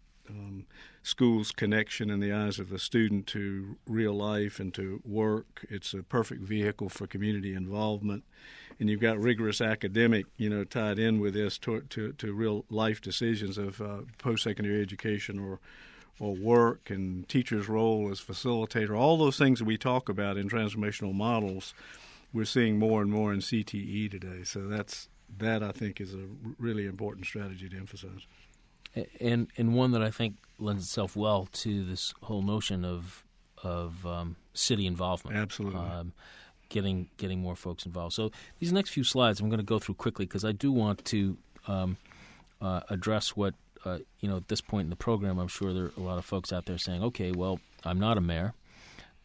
Speaker 1: school's connection in the eyes of the student to real life and to work. It's a perfect vehicle for community involvement. And you've got rigorous academic, tied in with this to real life decisions of post-secondary education or work, and teachers' role as facilitator. All those things that we talk about in transformational models, we're seeing more and more in CTE today. So that I think is a really important strategy to emphasize.
Speaker 3: And one that I think lends itself well to this whole notion of city involvement.
Speaker 1: Absolutely.
Speaker 3: Getting more folks involved. So these next few slides I'm going to go through quickly because I do want to address what, at this point in the program, I'm sure there are a lot of folks out there saying, okay, well, I'm not a mayor.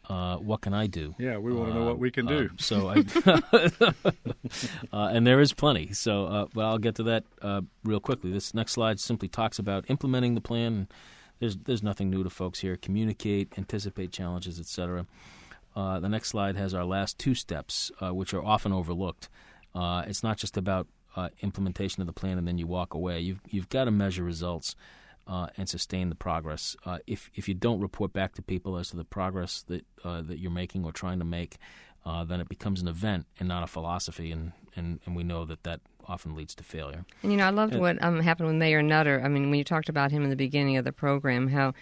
Speaker 3: What can I do?
Speaker 1: Yeah, we want to know what we can do.
Speaker 3: And there is plenty. So, but I'll get to that real quickly. This next slide simply talks about implementing the plan. There's nothing new to folks here. Communicate, anticipate challenges, etc. The next slide has our last two steps, which are often overlooked. It's not just about implementation of the plan and then you walk away. You've got to measure results and sustain the progress. If you don't report back to people as to the progress that you're making or trying to make, then it becomes an event and not a philosophy, and we know that often leads to failure.
Speaker 2: And, I loved what happened with Mayor Nutter. I mean, when you talked about him in the beginning of the program, how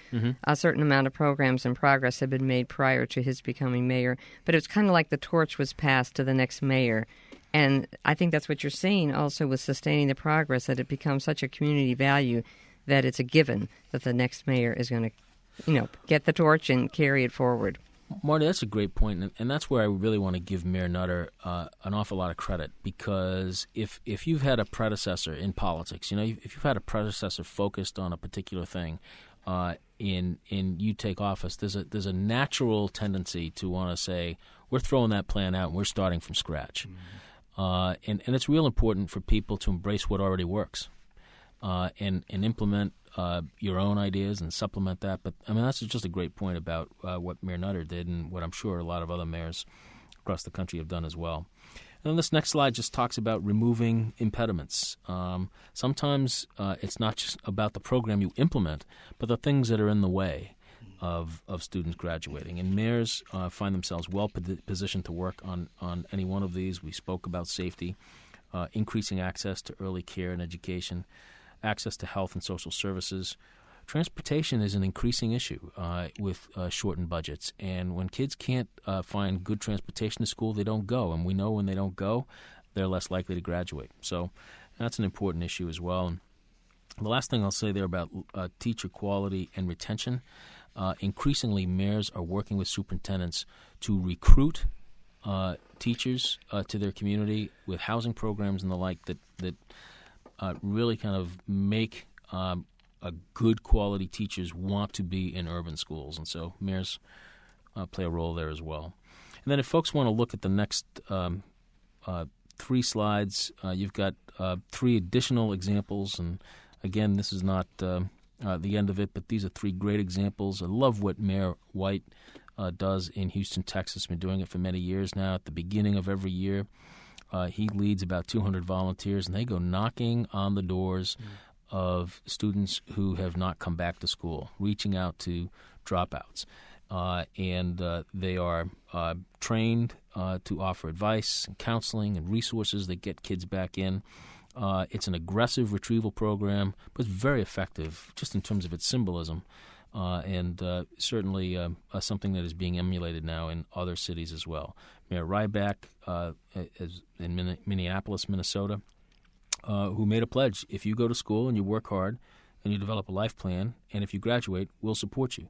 Speaker 2: a certain amount of programs and progress had been made prior to his becoming mayor, but it was kind of like the torch was passed to the next mayor. And I think that's what you're seeing also with sustaining the progress, that it becomes such a community value that it's a given that the next mayor is going to, get the torch and carry it forward.
Speaker 3: Marty, that's a great point, and that's where I really want to give Mayor Nutter an awful lot of credit, because if you've had a predecessor in politics, if you've had a predecessor focused on a particular thing, and you take office, there's a natural tendency to want to say, we're throwing that plan out and we're starting from scratch. And it's real important for people to embrace what already works and implement your own ideas and supplement that. But, that's just a great point about what Mayor Nutter did and what I'm sure a lot of other mayors across the country have done as well. And then this next slide just talks about removing impediments. Sometimes it's not just about the program you implement, but the things that are in the way of students graduating. And mayors find themselves well positioned to work on any one of these. We spoke about safety, increasing access to early care and education, access to health and social services. Transportation is an increasing issue with shortened budgets. And when kids can't find good transportation to school, they don't go. And we know when they don't go, they're less likely to graduate. So that's an important issue as well. And the last thing I'll say there about teacher quality and retention, increasingly mayors are working with superintendents to recruit teachers to their community with housing programs and the like that really kind of make a good quality teachers want to be in urban schools. And so mayors play a role there as well. And then if folks want to look at the next three slides, you've got three additional examples. And again, this is not the end of it, but these are three great examples. I love what Mayor White does in Houston, Texas. Been doing it for many years now. At the beginning of every year, he leads about 200 volunteers, and they go knocking on the doors of students who have not come back to school, reaching out to dropouts. And they are trained to offer advice and counseling and resources that get kids back in. It's an aggressive retrieval program, but it's very effective just in terms of its symbolism, and certainly something that is being emulated now in other cities as well. Mayor Ryback is in Minneapolis, Minnesota, who made a pledge: if you go to school and you work hard and you develop a life plan, and if you graduate, we'll support you.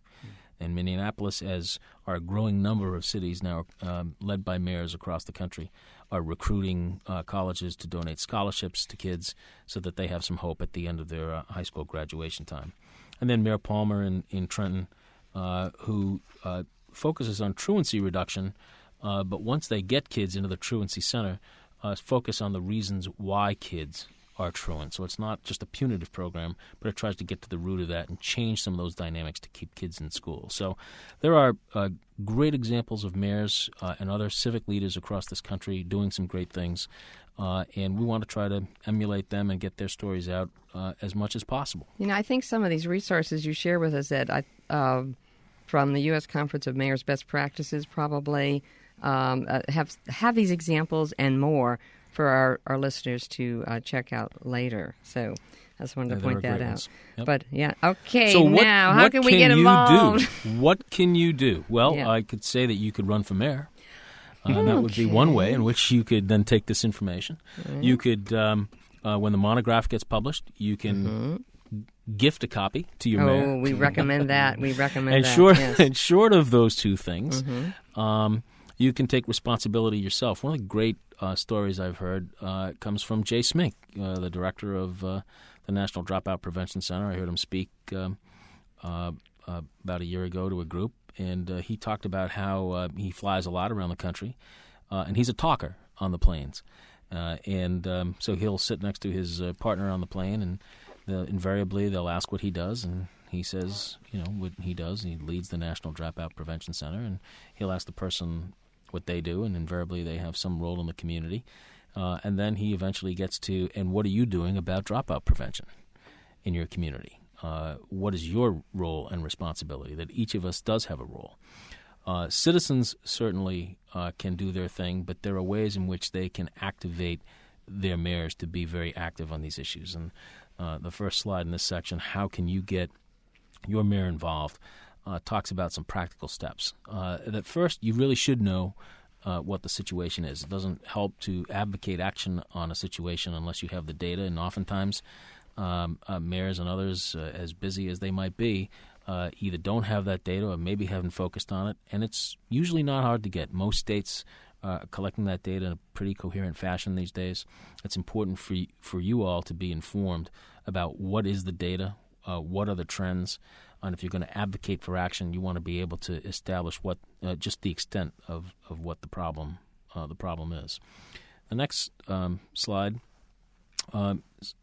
Speaker 3: And Minneapolis, as our growing number of cities now led by mayors across the country, are recruiting colleges to donate scholarships to kids so that they have some hope at the end of their high school graduation time. And then Mayor Palmer in Trenton, who focuses on truancy reduction, but once they get kids into the truancy center, focus on the reasons why kids are truant. So it's not just a punitive program, but it tries to get to the root of that and change some of those dynamics to keep kids in school. So there are great examples of mayors and other civic leaders across this country doing some great things, and we want to try to emulate them and get their stories out as much as possible.
Speaker 2: I think some of these resources you share with us, Ed, from the U.S. Conference of Mayors Best Practices probably have these examples and more for our listeners to check out later. So I just wanted to point that out. Yep. But, okay, so now, how can we get involved?
Speaker 3: What can you do? Well, I could say that you could run for mayor. That would be one way in which you could then take this information. Right. You could, when the monograph gets published, you can gift a copy to your mayor.
Speaker 2: Oh, we recommend that. We recommend
Speaker 3: and
Speaker 2: that.
Speaker 3: And short of those two things, you can take responsibility yourself. One of the great stories I've heard comes from Jay Smink, the director of the National Dropout Prevention Center. I heard him speak about a year ago to a group, and he talked about how he flies a lot around the country, and he's a talker on the planes. So he'll sit next to his partner on the plane, and invariably they'll ask what he does, and he says, what he does. He leads the National Dropout Prevention Center, and he'll ask the person what they do, and invariably they have some role in the community. And then he eventually gets to, and what are you doing about dropout prevention in your community? What is your role and responsibility? That each of us does have a role. Citizens certainly can do their thing, but there are ways in which they can activate their mayors to be very active on these issues. And the first slide in this section, how can you get your mayor involved, talks about some practical steps. That first, you really should know what the situation is. It doesn't help to advocate action on a situation unless you have the data, and oftentimes mayors and others, as busy as they might be, either don't have that data or maybe haven't focused on it, and it's usually not hard to get. Most states are collecting that data in a pretty coherent fashion these days. It's important for you all to be informed about what is the data, what are the trends, and if you're going to advocate for action, you want to be able to establish what just the extent of what the problem is. The next slide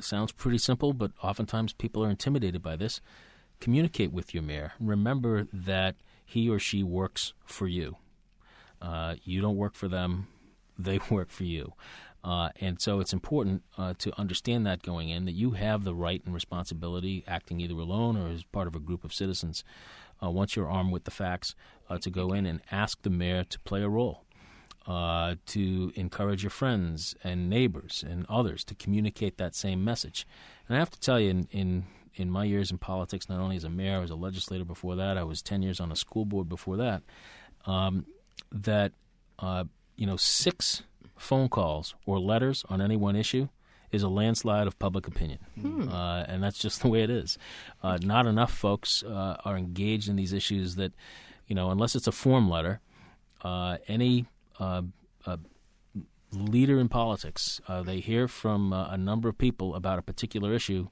Speaker 3: sounds pretty simple, but oftentimes people are intimidated by this. Communicate with your mayor. Remember that he or she works for you. You don't work for them; they work for you. And so it's important to understand that going in, that you have the right and responsibility, acting either alone or as part of a group of citizens, once you're armed with the facts, to go in and ask the mayor to play a role, to encourage your friends and neighbors and others to communicate that same message. And I have to tell you, in my years in politics, not only as a mayor, I was a legislator before that, I was 10 years on a school board before that, that 6 phone calls or letters on any one issue is a landslide of public opinion. And that's just the way it is. Not enough folks are engaged in these issues that, unless it's a form letter, any leader in politics, they hear from a number of people about a particular issue,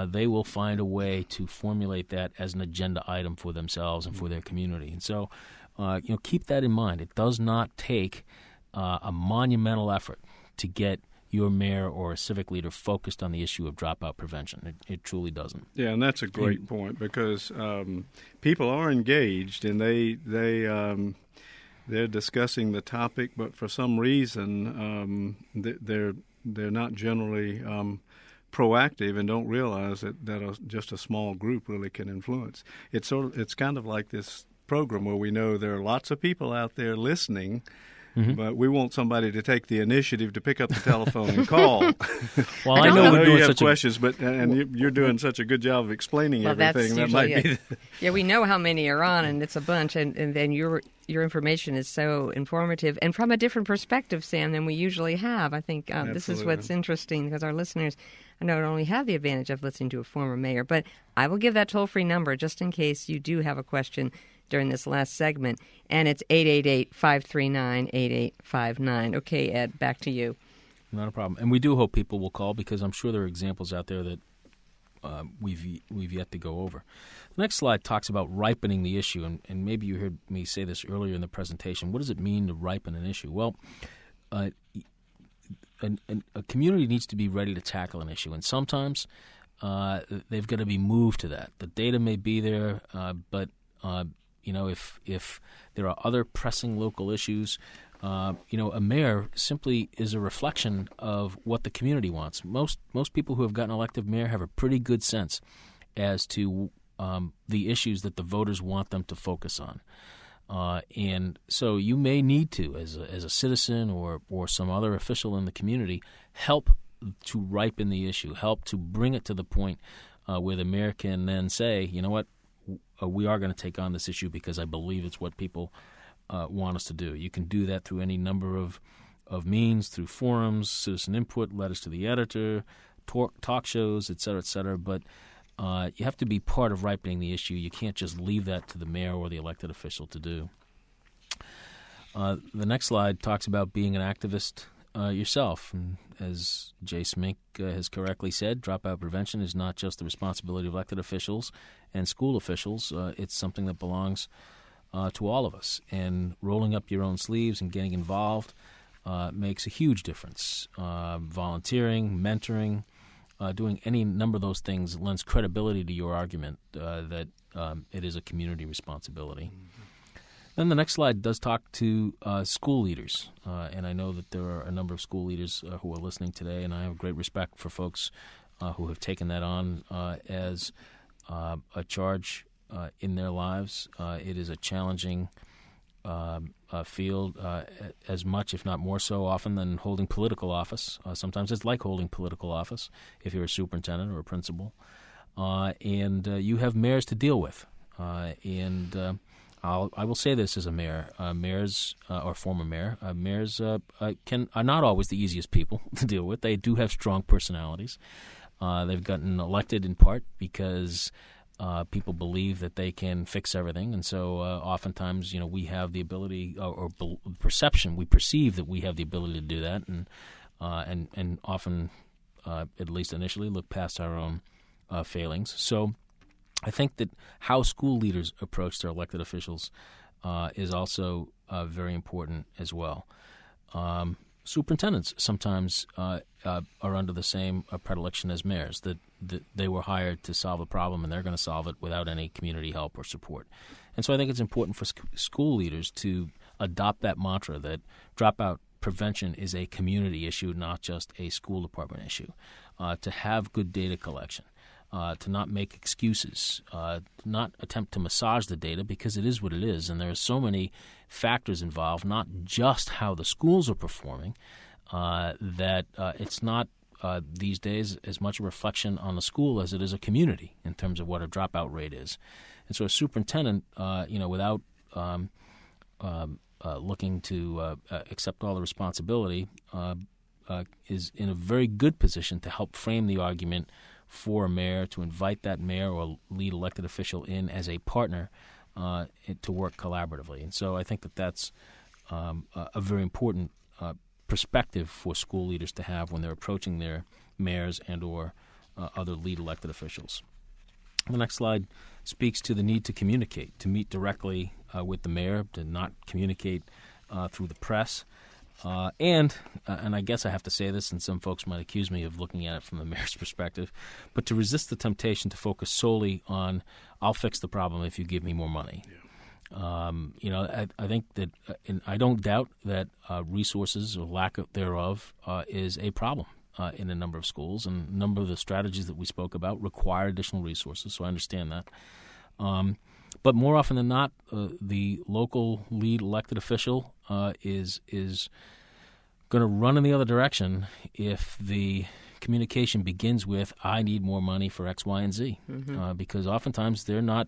Speaker 3: they will find a way to formulate that as an agenda item for themselves and for their community. And so, keep that in mind. It does not take a monumental effort to get your mayor or a civic leader focused on the issue of dropout prevention. It truly doesn't.
Speaker 1: Yeah, and that's a great point, because people are engaged and they're discussing the topic, but for some reason they're not generally proactive and don't realize that just a small group really can influence. It's kind of like this program where we know there are lots of people out there listening. Mm-hmm. But we want somebody to take the initiative to pick up the telephone and call.
Speaker 3: Well, I know
Speaker 1: you have questions, but you're doing such a good job of explaining everything. That might be.
Speaker 2: Yeah, we know how many are on, and it's a bunch, and then your information is so informative and from a different perspective, Sam, than we usually have. I think this is what's interesting, because our listeners, I know, don't only have the advantage of listening to a former mayor, but I will give that toll-free number just in case you do have a question during this last segment, and it's 888-539-8859. Okay, Ed, back to you.
Speaker 3: Not a problem. And we do hope people will call, because I'm sure there are examples out there that we've yet to go over. The next slide talks about ripening the issue, and maybe you heard me say this earlier in the presentation. What does it mean to ripen an issue? Well, a community needs to be ready to tackle an issue, and sometimes they've got to be moved to that. The data may be there, but if there are other pressing local issues, a mayor simply is a reflection of what the community wants. Most people who have gotten elected mayor have a pretty good sense as to the issues that the voters want them to focus on. And so you may need to, as a citizen or some other official in the community, help to ripen the issue, help to bring it to the point where the mayor can then say, you know what, we are going to take on this issue because I believe it's what people want us to do. You can do that through any number of means, through forums, citizen input, letters to the editor, talk shows, et cetera, but you have to be part of ripening the issue. You can't just leave that to the mayor or the elected official to do. The next slide talks about being an activist yourself. And as Jay Smink has correctly said, dropout prevention is not just the responsibility of elected officials and school officials. It's something that belongs to all of us. And rolling up your own sleeves and getting involved makes a huge difference. Volunteering, mentoring, doing any number of those things lends credibility to your argument that it is a community responsibility. Then the next slide does talk to school leaders, and I know that there are a number of school leaders who are listening today, and I have great respect for folks who have taken that on as a charge in their lives. It is a challenging field as much, if not more so often, than holding political office. Sometimes it's like holding political office if you're a superintendent or a principal. And you have mayors to deal with. I will say this as a mayor. Mayors or former mayor, mayors are not always the easiest people to deal with. They do have strong personalities. They've gotten elected in part because people believe that they can fix everything, and so oftentimes, we have the ability or perception. We perceive that we have the ability to do that, and often, at least initially, look past our own failings. So I think that how school leaders approach their elected officials is also very important as well. Superintendents sometimes are under the same predilection as mayors, that they were hired to solve a problem and they're going to solve it without any community help or support. And so I think it's important for school leaders to adopt that mantra that dropout prevention is a community issue, not just a school department issue, to have good data collection. To not make excuses, not attempt to massage the data because it is what it is, and there are so many factors involved, not just how the schools are performing, that it's not these days as much a reflection on the school as it is a community in terms of what a dropout rate is. And so a superintendent, without looking to accept all the responsibility, is in a very good position to help frame the argument for a mayor, to invite that mayor or lead elected official in as a partner to work collaboratively. And so I think that that's a very important perspective for school leaders to have when they're approaching their mayors and or other lead elected officials. The next slide speaks to the need to communicate, to meet directly with the mayor, to not communicate through the press. And I guess I have to say this, and some folks might accuse me of looking at it from the mayor's perspective, but to resist the temptation to focus solely on, I'll fix the problem if you give me more money. Yeah. I think that, and I don't doubt that resources or lack thereof is a problem in a number of schools, and a number of the strategies that we spoke about require additional resources, so I understand that. But more often than not, the local lead elected official is going to run in the other direction if the communication begins with, I need more money for X, Y, and Z, because oftentimes they're not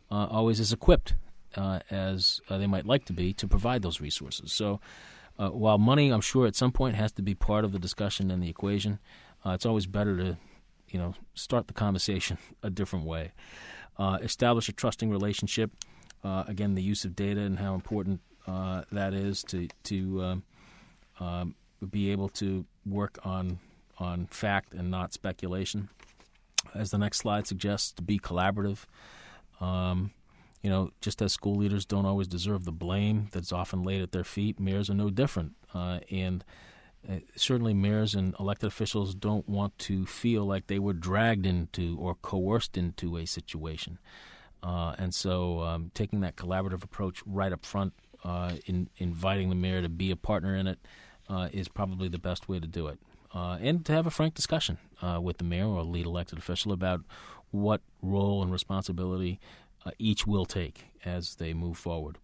Speaker 3: always as equipped as they might like to be to provide those resources. So while money, I'm sure, at some point has to be part of the discussion and the equation, it's always better to start the conversation a different way. Establish a trusting relationship. Again, the use of data and how important that is to be able to work on fact and not speculation. As the next slide suggests, to be collaborative. Just as school leaders don't always deserve the blame that's often laid at their feet, mayors are no different. And certainly mayors and elected officials don't want to feel like they were dragged into or coerced into a situation. And so taking that collaborative approach right up front, in inviting the mayor to be a partner in it, is probably the best way to do it. And to have a frank discussion with the mayor or lead elected official about what role and responsibility each will take as they move forward.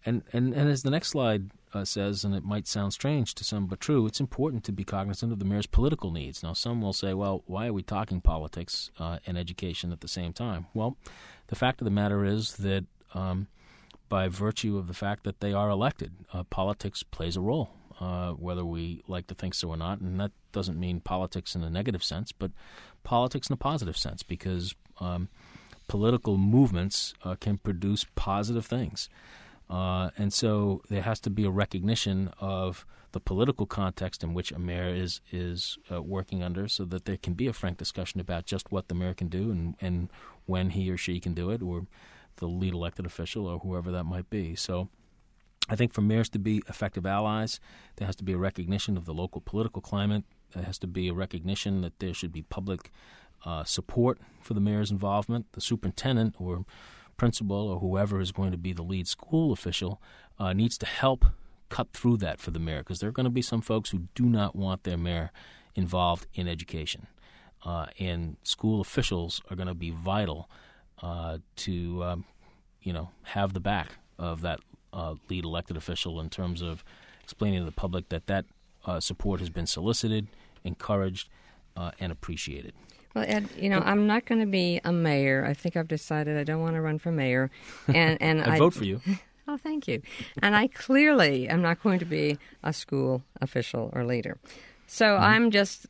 Speaker 3: And as the next slide says, and it might sound strange to some but true, it's important to be cognizant of the mayor's political needs. Now, some will say, well, why are we talking politics and education at the same time? Well, the fact of the matter is that by virtue of the fact that they are elected, politics plays a role, whether we like to think so or not. And that doesn't mean politics in a negative sense, but politics in a positive sense, because political movements can produce positive things. And so there has to be a recognition of the political context in which a mayor is working under, so that there can be a frank discussion about just what the mayor can do and when he or she can do it, or the lead elected official or whoever that might be. So I think for mayors to be effective allies, there has to be a recognition of the local political climate. There has to be a recognition that there should be public support for the mayor's involvement. The superintendent or principal or whoever is going to be the lead school official needs to help cut through that for the mayor, because there are going to be some folks who do not want their mayor involved in education. And school officials are going to be vital to have the back of that lead elected official in terms of explaining to the public that support has been solicited, encouraged, and appreciated.
Speaker 2: Well, Ed, I'm not going to be a mayor. I think I've decided I don't want to run for mayor. And
Speaker 3: I'd vote for you.
Speaker 2: Oh, thank you. And I clearly am not going to be a school official or leader. So I'm just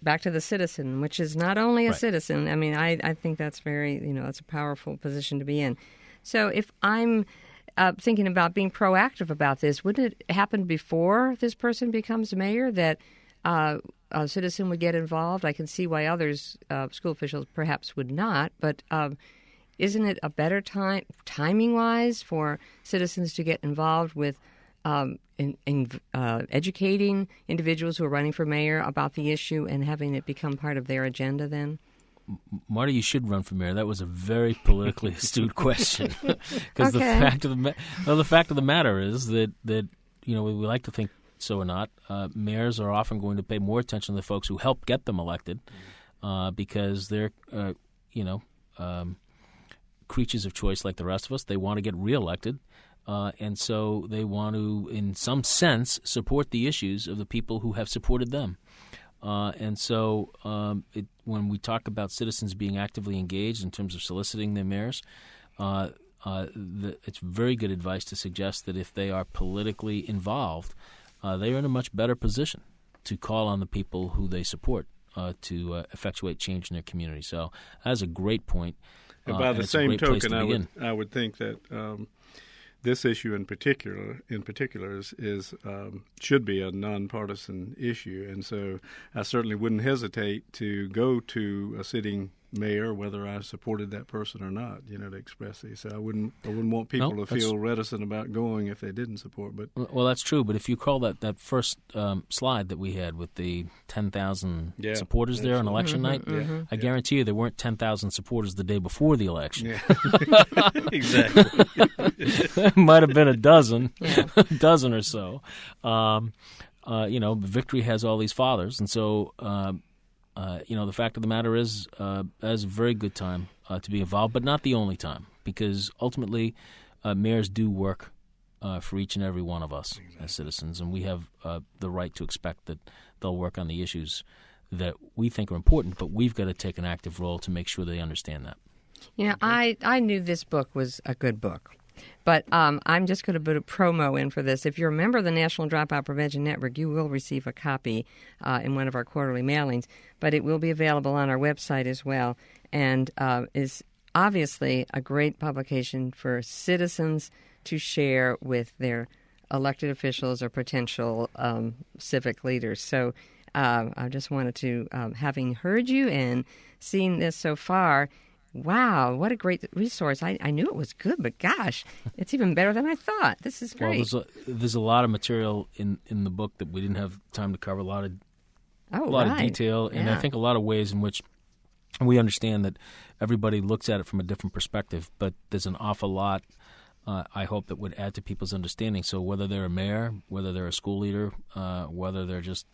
Speaker 2: back to the citizen, which is not only a citizen. I mean, I think that's that's a powerful position to be in. So if I'm thinking about being proactive about this, wouldn't it happen before this person becomes mayor that a citizen would get involved? I can see why others, school officials, perhaps would not, but isn't it a better time, timing-wise, for citizens to get involved with educating individuals who are running for mayor about the issue and having it become part of their agenda then?
Speaker 3: Marty, you should run for mayor. That was a very politically astute question. Because the fact of the matter is that we like to think so or not. Mayors are often going to pay more attention to the folks who help get them elected, because they're creatures of choice like the rest of us. They want to get reelected, and so they want to, in some sense, support the issues of the people who have supported them. And so when we talk about citizens being actively engaged in terms of soliciting their mayors, it's very good advice to suggest that if they are politically involved, they are in a much better position to call on the people who they support to effectuate change in their community. So that's a great point.
Speaker 1: And by the same token, I would think that this issue in particular is should be a nonpartisan issue, and so I certainly wouldn't hesitate to go to a sitting mayor, whether I supported that person or not, to express these. So I wouldn't want people to feel reticent about going if they didn't support. But
Speaker 3: well, that's true. But if you call that first slide that we had with the 10,000 supporters there on election night, I guarantee you there weren't 10,000 supporters the day before the election.
Speaker 1: Yeah. Exactly.
Speaker 3: There might have been a dozen or so. Victory has all these fathers, and so. The fact of the matter is that's a very good time to be involved, but not the only time, because ultimately mayors do work for each and every one of us as citizens, and we have the right to expect that they'll work on the issues that we think are important, but we've got to take an active role to make sure they understand that.
Speaker 2: I knew this book was a good book. But I'm just going to put a promo in for this. If you're a member of the National Dropout Prevention Network, you will receive a copy in one of our quarterly mailings, but it will be available on our website as well, and is obviously a great publication for citizens to share with their elected officials or potential civic leaders. So I just wanted to, having heard you and seen this so far, wow, what a great resource. I knew it was good, but gosh, it's even better than I thought. This is great.
Speaker 3: Well, there's a lot of material in the book that we didn't have time to cover, a lot of detail, and I think a lot of ways in which we understand that everybody looks at it from a different perspective, but there's an awful lot, I hope, that would add to people's understanding. So whether they're a mayor, whether they're a school leader, whether they're just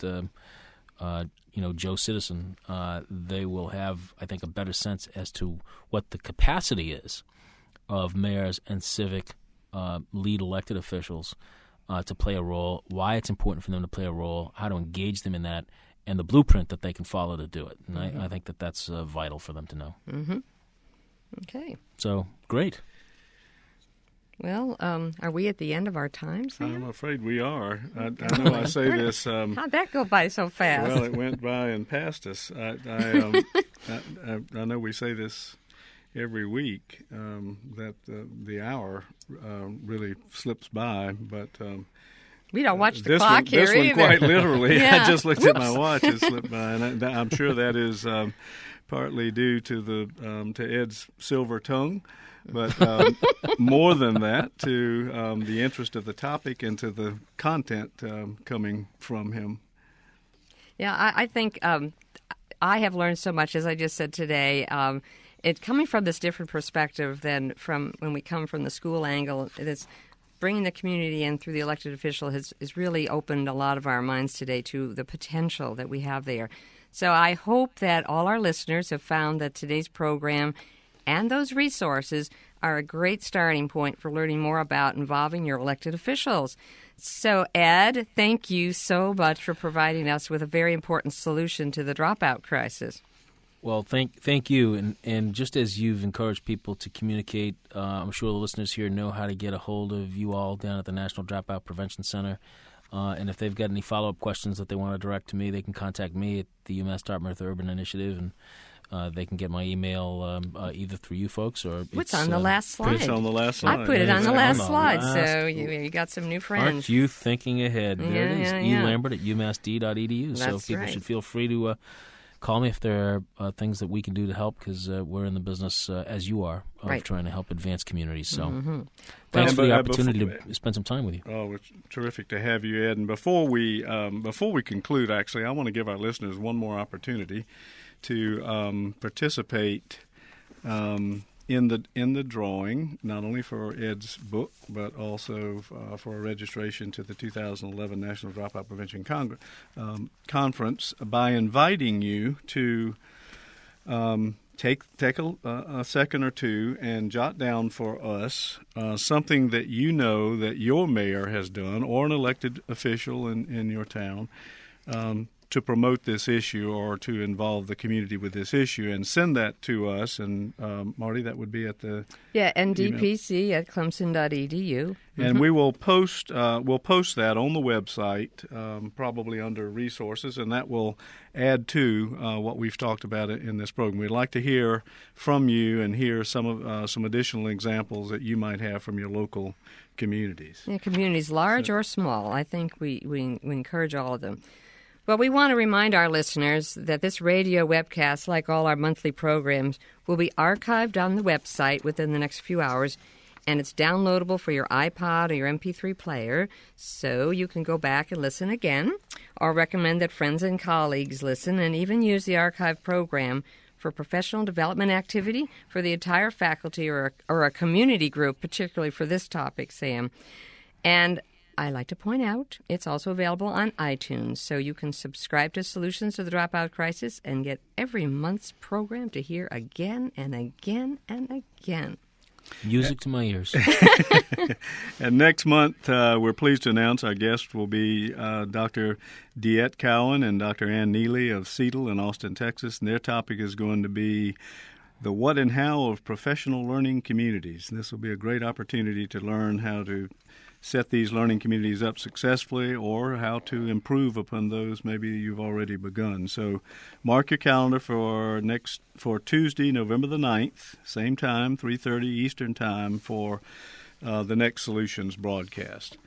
Speaker 3: Joe citizen, they will have, I think, a better sense as to what the capacity is of mayors and civic lead elected officials to play a role, why it's important for them to play a role, how to engage them in that, and the blueprint that they can follow to do it. And I think that's vital for them to know. Mm-hmm.
Speaker 2: Okay.
Speaker 3: So, great.
Speaker 2: Well, are we at the end of our time, Sam?
Speaker 1: I'm afraid we are. I know I say this.
Speaker 2: How'd that go by so fast?
Speaker 1: Well, it went by and past us. I know we say this every week, that the hour really slips by. But
Speaker 2: we don't watch the clock here
Speaker 1: either. This one quite literally.
Speaker 2: Yeah.
Speaker 1: I just looked at my watch; it slipped by, and I'm sure that is partly due to to Ed's silver tongue. But more than that, to the interest of the topic and to the content coming from him.
Speaker 2: Yeah, I think I have learned so much, as I just said today. It's coming from this different perspective than from when we come from the school angle. It's bringing the community in through the elected official has really opened a lot of our minds today to the potential that we have there. So I hope that all our listeners have found that today's program and those resources are a great starting point for learning more about involving your elected officials. So, Ed, thank you so much for providing us with a very important solution to the dropout crisis.
Speaker 3: Well, thank you. And just as you've encouraged people to communicate, I'm sure the listeners here know how to get a hold of you all down at the National Dropout Prevention Center. And if they've got any follow-up questions that they want to direct to me, they can contact me at the UMass Dartmouth Urban Initiative, and they can get my email either through you folks or
Speaker 2: it's on the last slide.
Speaker 1: It's on the last slide.
Speaker 2: I put it on the last slide, so you got some new friends.
Speaker 3: Aren't you thinking ahead? There it is, Lambert at umassd.edu. So
Speaker 2: That's
Speaker 3: people
Speaker 2: right.
Speaker 3: should feel free to call me if there are things that we can do to help, because we're in the business, as you are, of trying to help advance communities. So thanks for the opportunity to spend some time with you.
Speaker 1: Oh, it's terrific to have you, Ed. And before we conclude, actually, I want to give our listeners one more opportunity to participate in the drawing, not only for Ed's book, but also for a registration to the 2011 National Dropout Prevention Conference, by inviting you to take a second or two and jot down for us something that you know that your mayor has done or an elected official in your town to promote this issue or to involve the community with this issue, and send that to us. And Marty, that would be at the
Speaker 2: ndpc at clemson.edu.
Speaker 1: And we will post that on the website, probably under resources, and that will add to what we've talked about in this program. We'd like to hear from you and hear some additional examples that you might have from your local communities.
Speaker 2: Yeah, communities large or small. I think we encourage all of them. Well, we want to remind our listeners that this radio webcast, like all our monthly programs, will be archived on the website within the next few hours, and it's downloadable for your iPod or your MP3 player, so you can go back and listen again, or recommend that friends and colleagues listen, and even use the archive program for professional development activity for the entire faculty or a community group, particularly for this topic, Sam. And I like to point out it's also available on iTunes, so you can subscribe to Solutions to the Dropout Crisis and get every month's program to hear again and again and again.
Speaker 3: Music to my ears.
Speaker 1: And next month, we're pleased to announce our guests will be Dr. DeEtte Cowan and Dr. Ann Neely of Seattle in Austin, Texas, and their topic is going to be the what and how of professional learning communities. And this will be a great opportunity to learn how to set these learning communities up successfully, or how to improve upon those maybe you've already begun. So mark your calendar for Tuesday, November the 9th, same time, 3:30 Eastern Time, for the next Solutions broadcast.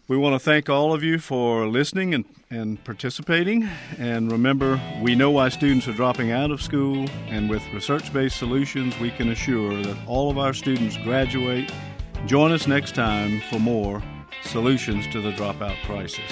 Speaker 1: We want to thank all of you for listening and participating. And remember, we know why students are dropping out of school, and with research-based solutions, we can assure that all of our students graduate. Join us next time for more Solutions to the Dropout Crisis.